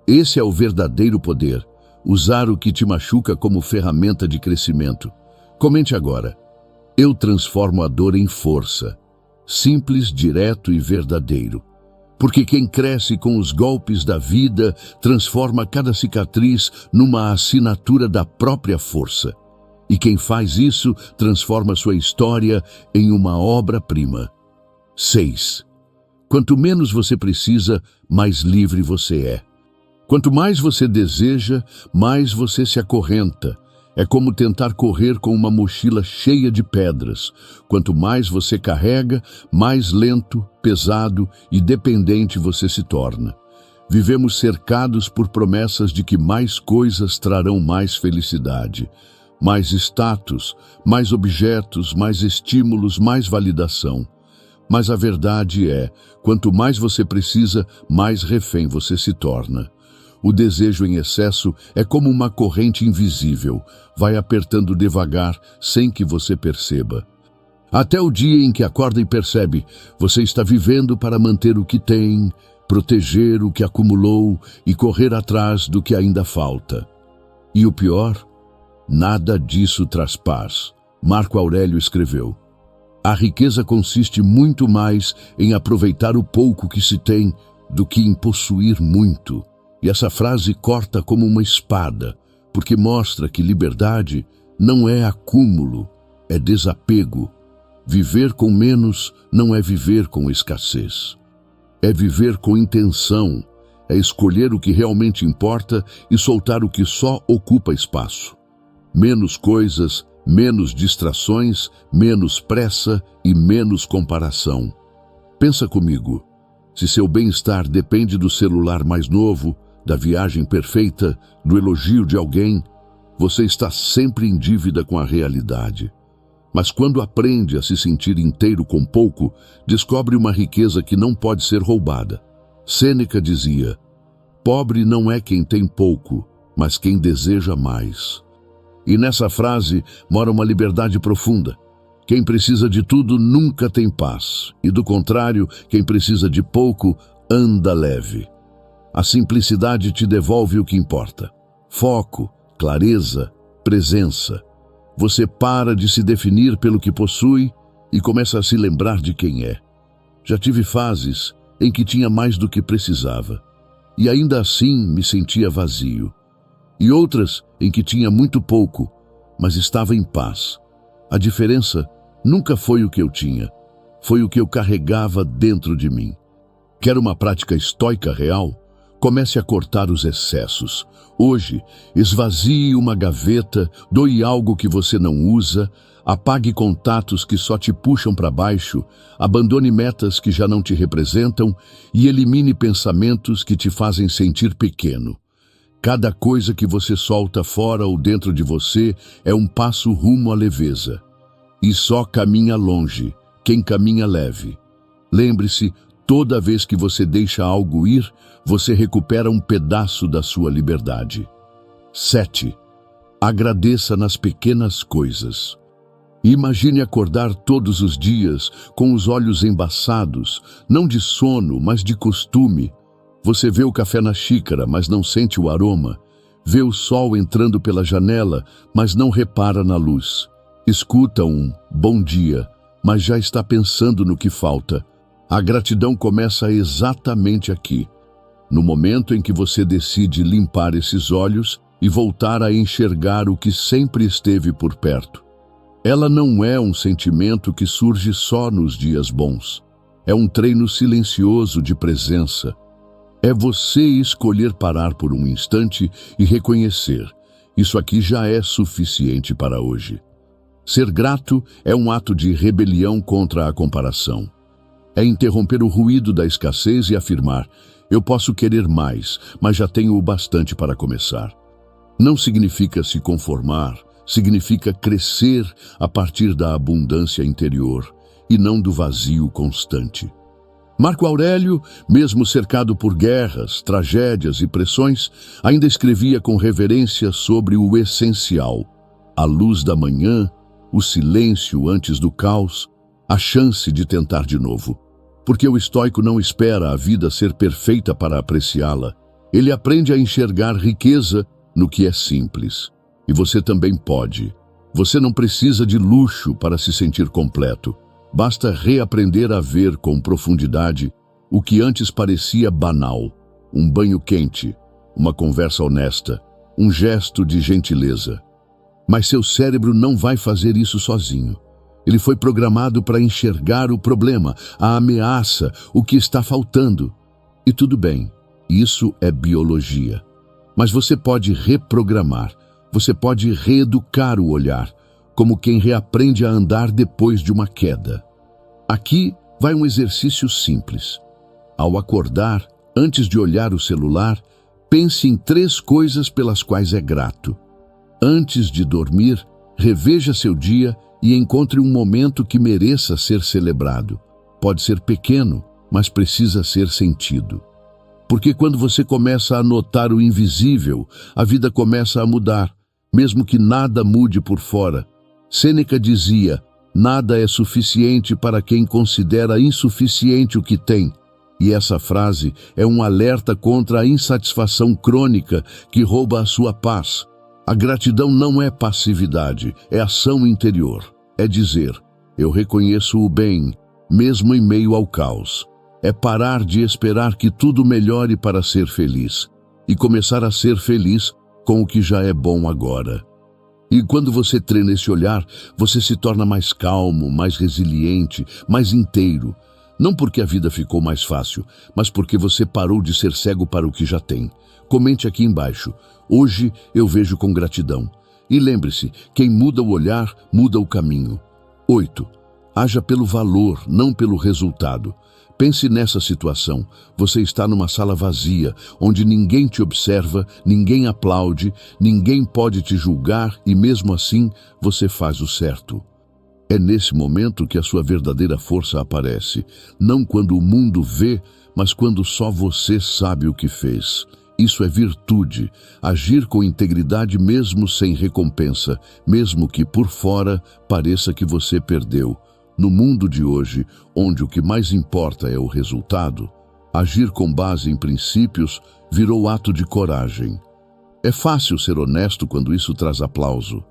Esse é o verdadeiro poder, usar o que te machuca como ferramenta de crescimento. Comente agora. Eu transformo a dor em força. Simples, direto e verdadeiro. Porque quem cresce com os golpes da vida transforma cada cicatriz numa assinatura da própria força. E quem faz isso transforma sua história em uma obra-prima. 6. Quanto menos você precisa, mais livre você é. Quanto mais você deseja, mais você se acorrenta. É como tentar correr com uma mochila cheia de pedras. Quanto mais você carrega, mais lento, pesado e dependente você se torna. Vivemos cercados por promessas de que mais coisas trarão mais felicidade. Mais status, mais objetos, mais estímulos, mais validação. Mas a verdade é, quanto mais você precisa, mais refém você se torna. O desejo em excesso é como uma corrente invisível, vai apertando devagar, sem que você perceba. Até o dia em que acorda e percebe, você está vivendo para manter o que tem, proteger o que acumulou e correr atrás do que ainda falta. E o pior? Nada disso traz paz. Marco Aurélio escreveu. A riqueza consiste muito mais em aproveitar o pouco que se tem do que em possuir muito. E essa frase corta como uma espada, porque mostra que liberdade não é acúmulo, é desapego. Viver com menos não é viver com escassez. É viver com intenção, é escolher o que realmente importa e soltar o que só ocupa espaço. Menos coisas, menos distrações, menos pressa e menos comparação. Pensa comigo, se seu bem-estar depende do celular mais novo, da viagem perfeita, do elogio de alguém, você está sempre em dívida com a realidade. Mas quando aprende a se sentir inteiro com pouco, descobre uma riqueza que não pode ser roubada. Sêneca dizia: pobre não é quem tem pouco, mas quem deseja mais. E nessa frase mora uma liberdade profunda. Quem precisa de tudo nunca tem paz, e do contrário, quem precisa de pouco anda leve. A simplicidade te devolve o que importa: foco, clareza, presença. Você para de se definir pelo que possui e começa a se lembrar de quem é. Já tive fases em que tinha mais do que precisava, e ainda assim me sentia vazio. E outras em que tinha muito pouco, mas estava em paz. A diferença nunca foi o que eu tinha, foi o que eu carregava dentro de mim. Quer uma prática estoica real? Comece a cortar os excessos. Hoje, esvazie uma gaveta, doe algo que você não usa, apague contatos que só te puxam para baixo, abandone metas que já não te representam e elimine pensamentos que te fazem sentir pequeno. Cada coisa que você solta fora ou dentro de você é um passo rumo à leveza. E só caminha longe quem caminha leve. Lembre-se, toda vez que você deixa algo ir, você recupera um pedaço da sua liberdade. 7. Agradeça nas pequenas coisas. Imagine acordar todos os dias com os olhos embaçados, não de sono, mas de costume. Você vê o café na xícara, mas não sente o aroma. Vê o sol entrando pela janela, mas não repara na luz. Escuta um bom dia, mas já está pensando no que falta. A gratidão começa exatamente aqui, no momento em que você decide limpar esses olhos e voltar a enxergar o que sempre esteve por perto. Ela não é um sentimento que surge só nos dias bons. É um treino silencioso de presença. É você escolher parar por um instante e reconhecer: isso aqui já é suficiente para hoje. Ser grato é um ato de rebelião contra a comparação. É interromper o ruído da escassez e afirmar: eu posso querer mais, mas já tenho o bastante para começar. Não significa se conformar, significa crescer a partir da abundância interior e não do vazio constante. Marco Aurélio, mesmo cercado por guerras, tragédias e pressões, ainda escrevia com reverência sobre o essencial: a luz da manhã, o silêncio antes do caos, a chance de tentar de novo. Porque o estoico não espera a vida ser perfeita para apreciá-la. Ele aprende a enxergar riqueza no que é simples. E você também pode. Você não precisa de luxo para se sentir completo. Basta reaprender a ver com profundidade o que antes parecia banal. Um banho quente, uma conversa honesta, um gesto de gentileza. Mas seu cérebro não vai fazer isso sozinho. Ele foi programado para enxergar o problema, a ameaça, o que está faltando. E tudo bem, isso é biologia. Mas você pode reprogramar, você pode reeducar o olhar, como quem reaprende a andar depois de uma queda. Aqui vai um exercício simples. Ao acordar, antes de olhar o celular, pense em 3 coisas pelas quais é grato. Antes de dormir, reveja seu dia e encontre um momento que mereça ser celebrado. Pode ser pequeno, mas precisa ser sentido. Porque quando você começa a notar o invisível, a vida começa a mudar, mesmo que nada mude por fora. Sêneca dizia: nada é suficiente para quem considera insuficiente o que tem. E essa frase é um alerta contra a insatisfação crônica que rouba a sua paz. A gratidão não é passividade, é ação interior. É dizer: eu reconheço o bem, mesmo em meio ao caos. É parar de esperar que tudo melhore para ser feliz e começar a ser feliz com o que já é bom agora. E quando você treina esse olhar, você se torna mais calmo, mais resiliente, mais inteiro. Não porque a vida ficou mais fácil, mas porque você parou de ser cego para o que já tem. Comente aqui embaixo. Hoje eu vejo com gratidão. E lembre-se, quem muda o olhar, muda o caminho. 8. Haja pelo valor, não pelo resultado. Pense nessa situação. Você está numa sala vazia, onde ninguém te observa, ninguém aplaude, ninguém pode te julgar e mesmo assim você faz o certo. É nesse momento que a sua verdadeira força aparece, não quando o mundo vê, mas quando só você sabe o que fez. Isso é virtude, agir com integridade mesmo sem recompensa, mesmo que por fora pareça que você perdeu. No mundo de hoje, onde o que mais importa é o resultado, agir com base em princípios virou ato de coragem. É fácil ser honesto quando isso traz aplauso.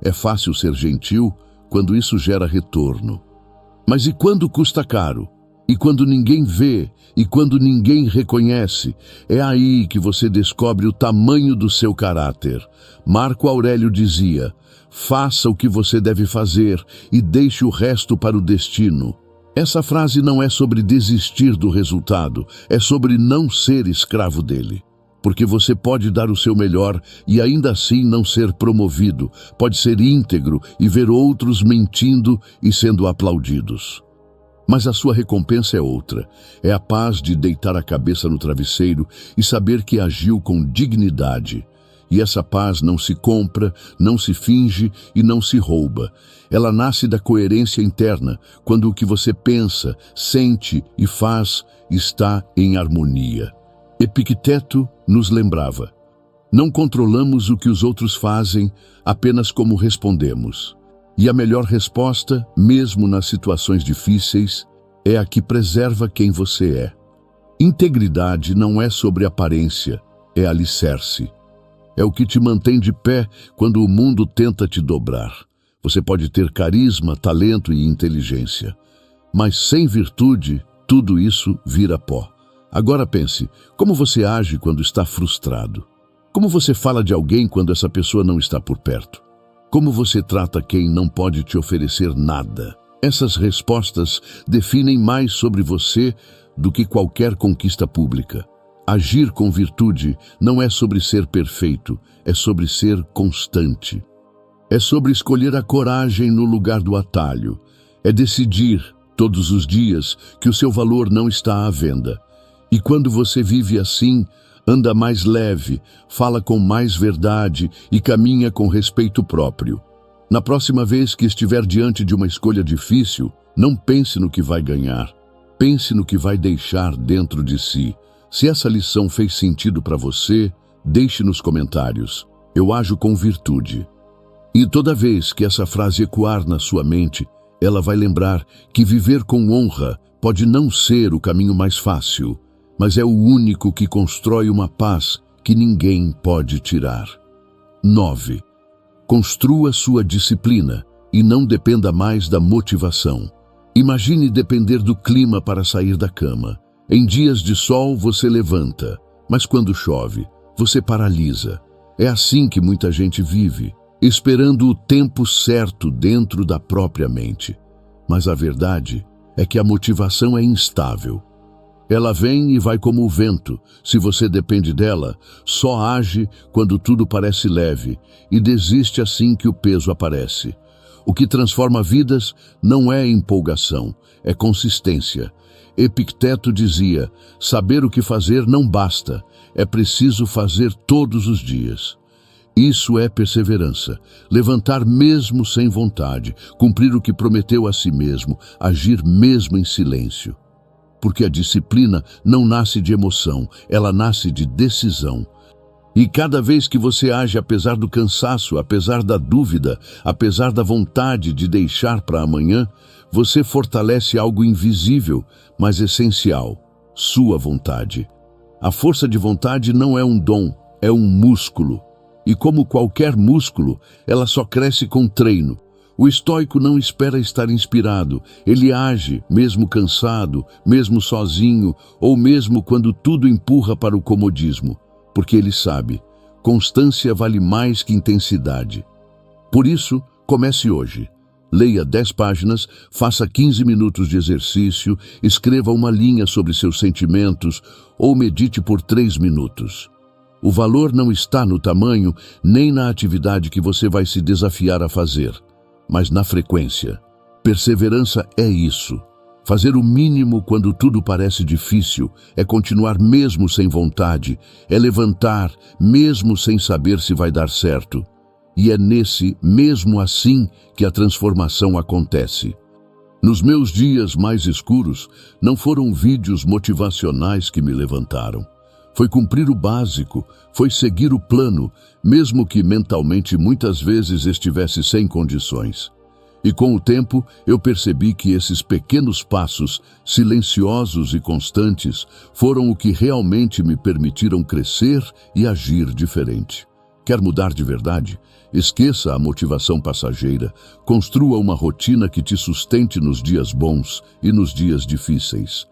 É fácil ser gentil quando isso gera retorno. Mas e quando custa caro? E quando ninguém vê? E quando ninguém reconhece? É aí que você descobre o tamanho do seu caráter. Marco Aurélio dizia: faça o que você deve fazer e deixe o resto para o destino. Essa frase não é sobre desistir do resultado, é sobre não ser escravo dele. Porque você pode dar o seu melhor e ainda assim não ser promovido, pode ser íntegro e ver outros mentindo e sendo aplaudidos. Mas a sua recompensa é outra, é a paz de deitar a cabeça no travesseiro e saber que agiu com dignidade. E essa paz não se compra, não se finge e não se rouba. Ela nasce da coerência interna, quando o que você pensa, sente e faz está em harmonia. Epicteto nos lembrava: não controlamos o que os outros fazem, apenas como respondemos. E a melhor resposta, mesmo nas situações difíceis, é a que preserva quem você é. Integridade não é sobre aparência, é alicerce. É o que te mantém de pé quando o mundo tenta te dobrar. Você pode ter carisma, talento e inteligência, mas sem virtude, tudo isso vira pó. Agora pense, como você age quando está frustrado? Como você fala de alguém quando essa pessoa não está por perto? Como você trata quem não pode te oferecer nada? Essas respostas definem mais sobre você do que qualquer conquista pública. Agir com virtude não é sobre ser perfeito, é sobre ser constante. É sobre escolher a coragem no lugar do atalho. É decidir, todos os dias, que o seu valor não está à venda. E quando você vive assim, anda mais leve, fala com mais verdade e caminha com respeito próprio. Na próxima vez que estiver diante de uma escolha difícil, não pense no que vai ganhar. Pense no que vai deixar dentro de si. Se essa lição fez sentido para você, deixe nos comentários. Eu ajo com virtude. E toda vez que essa frase ecoar na sua mente, ela vai lembrar que viver com honra pode não ser o caminho mais fácil, mas é o único que constrói uma paz que ninguém pode tirar. 9. Construa sua disciplina e não dependa mais da motivação. Imagine depender do clima para sair da cama. Em dias de sol você levanta, mas quando chove, você paralisa. É assim que muita gente vive, esperando o tempo certo dentro da própria mente. Mas a verdade é que a motivação é instável. Ela vem e vai como o vento. Se você depende dela, só age quando tudo parece leve e desiste assim que o peso aparece. O que transforma vidas não é empolgação, é consistência. Epicteto dizia: saber o que fazer não basta, é preciso fazer todos os dias. Isso é perseverança, levantar mesmo sem vontade, cumprir o que prometeu a si mesmo, agir mesmo em silêncio. Porque a disciplina não nasce de emoção, ela nasce de decisão. E cada vez que você age apesar do cansaço, apesar da dúvida, apesar da vontade de deixar para amanhã, você fortalece algo invisível, mas essencial: sua vontade. A força de vontade não é um dom, é um músculo. E como qualquer músculo, ela só cresce com treino. O estoico não espera estar inspirado, ele age, mesmo cansado, mesmo sozinho, ou mesmo quando tudo empurra para o comodismo, porque ele sabe, constância vale mais que intensidade. Por isso, comece hoje. Leia 10 páginas, faça 15 minutos de exercício, escreva uma linha sobre seus sentimentos ou medite por 3 minutos. O valor não está no tamanho nem na atividade que você vai se desafiar a fazer, mas na frequência. Perseverança é isso. Fazer o mínimo quando tudo parece difícil, é continuar mesmo sem vontade, é levantar mesmo sem saber se vai dar certo. E é mesmo assim, que a transformação acontece. Nos meus dias mais escuros, não foram vídeos motivacionais que me levantaram. Foi cumprir o básico, foi seguir o plano, mesmo que mentalmente muitas vezes estivesse sem condições. E com o tempo, eu percebi que esses pequenos passos, silenciosos e constantes, foram o que realmente me permitiram crescer e agir diferente. Quer mudar de verdade? Esqueça a motivação passageira, construa uma rotina que te sustente nos dias bons e nos dias difíceis.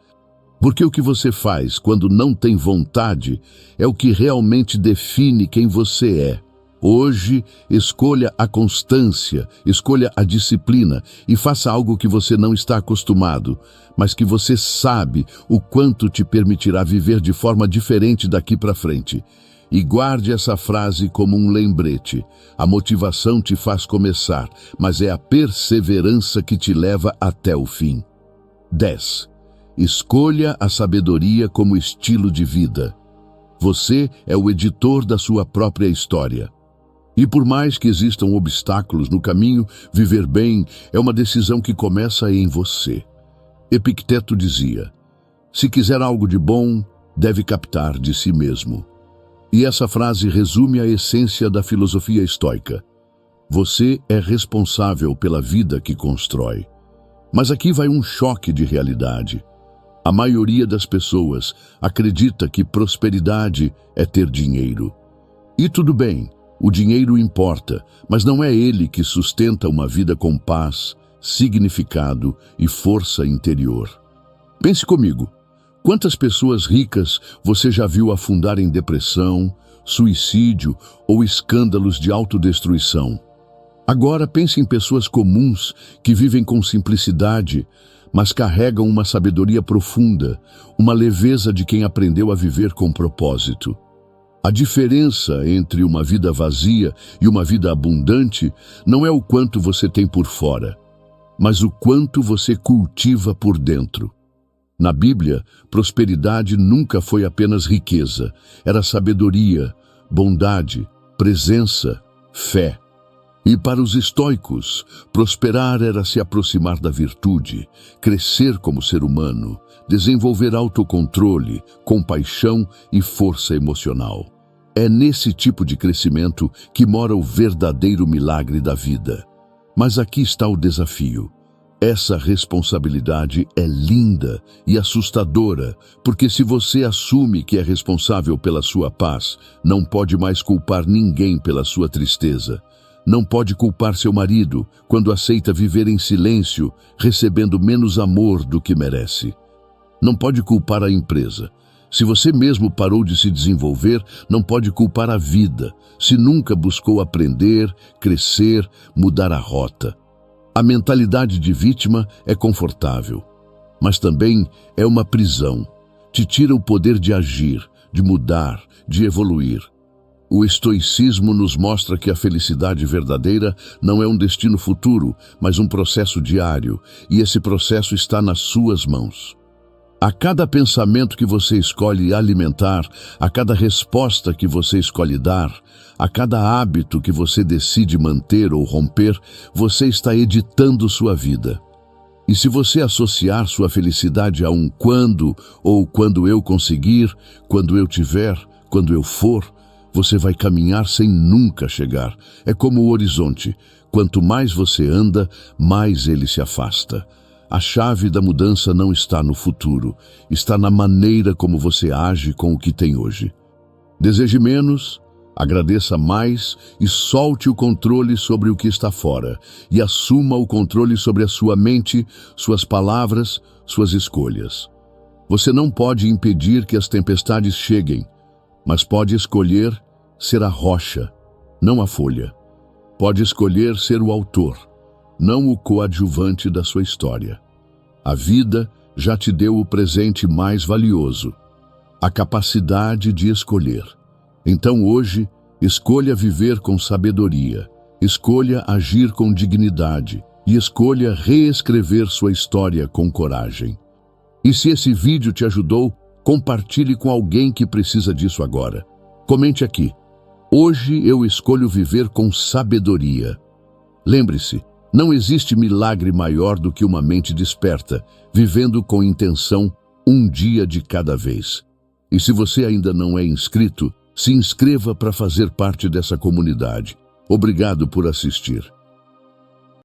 Porque o que você faz quando não tem vontade é o que realmente define quem você é. Hoje, escolha a constância, escolha a disciplina e faça algo que você não está acostumado, mas que você sabe o quanto te permitirá viver de forma diferente daqui para frente. E guarde essa frase como um lembrete. A motivação te faz começar, mas é a perseverança que te leva até o fim. 10. Escolha a sabedoria como estilo de vida. Você é o editor da sua própria história. E por mais que existam obstáculos no caminho, viver bem é uma decisão que começa em você. Epicteto dizia: se quiser algo de bom, deve captar de si mesmo. E essa frase resume a essência da filosofia estoica. Você é responsável pela vida que constrói. Mas aqui vai um choque de realidade. A maioria das pessoas acredita que prosperidade é ter dinheiro. E tudo bem, o dinheiro importa, mas não é ele que sustenta uma vida com paz, significado e força interior. Pense comigo. Quantas pessoas ricas você já viu afundar em depressão, suicídio ou escândalos de autodestruição? Agora pense em pessoas comuns que vivem com simplicidade, mas carregam uma sabedoria profunda, uma leveza de quem aprendeu a viver com propósito. A diferença entre uma vida vazia e uma vida abundante não é o quanto você tem por fora, mas o quanto você cultiva por dentro. Na Bíblia, prosperidade nunca foi apenas riqueza, era sabedoria, bondade, presença, fé. E para os estoicos, prosperar era se aproximar da virtude, crescer como ser humano, desenvolver autocontrole, compaixão e força emocional. É nesse tipo de crescimento que mora o verdadeiro milagre da vida. Mas aqui está o desafio. Essa responsabilidade é linda e assustadora, porque se você assume que é responsável pela sua paz, não pode mais culpar ninguém pela sua tristeza. Não pode culpar seu marido quando aceita viver em silêncio, recebendo menos amor do que merece. Não pode culpar a empresa. Se você mesmo parou de se desenvolver, não pode culpar a vida, se nunca buscou aprender, crescer, mudar a rota. A mentalidade de vítima é confortável, mas também é uma prisão. Te tira o poder de agir, de mudar, de evoluir. O estoicismo nos mostra que a felicidade verdadeira não é um destino futuro, mas um processo diário, e esse processo está nas suas mãos. A cada pensamento que você escolhe alimentar, a cada resposta que você escolhe dar, a cada hábito que você decide manter ou romper, você está editando sua vida. E se você associar sua felicidade a um quando, ou quando eu conseguir, quando eu tiver, quando eu for, você vai caminhar sem nunca chegar. É como o horizonte. Quanto mais você anda, mais ele se afasta. A chave da mudança não está no futuro, está na maneira como você age com o que tem hoje. Deseje menos, agradeça mais e solte o controle sobre o que está fora e assuma o controle sobre a sua mente, suas palavras, suas escolhas. Você não pode impedir que as tempestades cheguem, mas pode escolher ser a rocha, não a folha. pode escolher ser o autor, não o coadjuvante da sua história. A vida já te deu o presente mais valioso, a capacidade de escolher. Então hoje, escolha viver com sabedoria, escolha agir com dignidade e escolha reescrever sua história com coragem. E se esse vídeo te ajudou, compartilhe com alguém que precisa disso agora. Comente aqui: hoje eu escolho viver com sabedoria. Lembre-se, não existe milagre maior do que uma mente desperta, vivendo com intenção um dia de cada vez. E se você ainda não é inscrito, se inscreva para fazer parte dessa comunidade. Obrigado por assistir.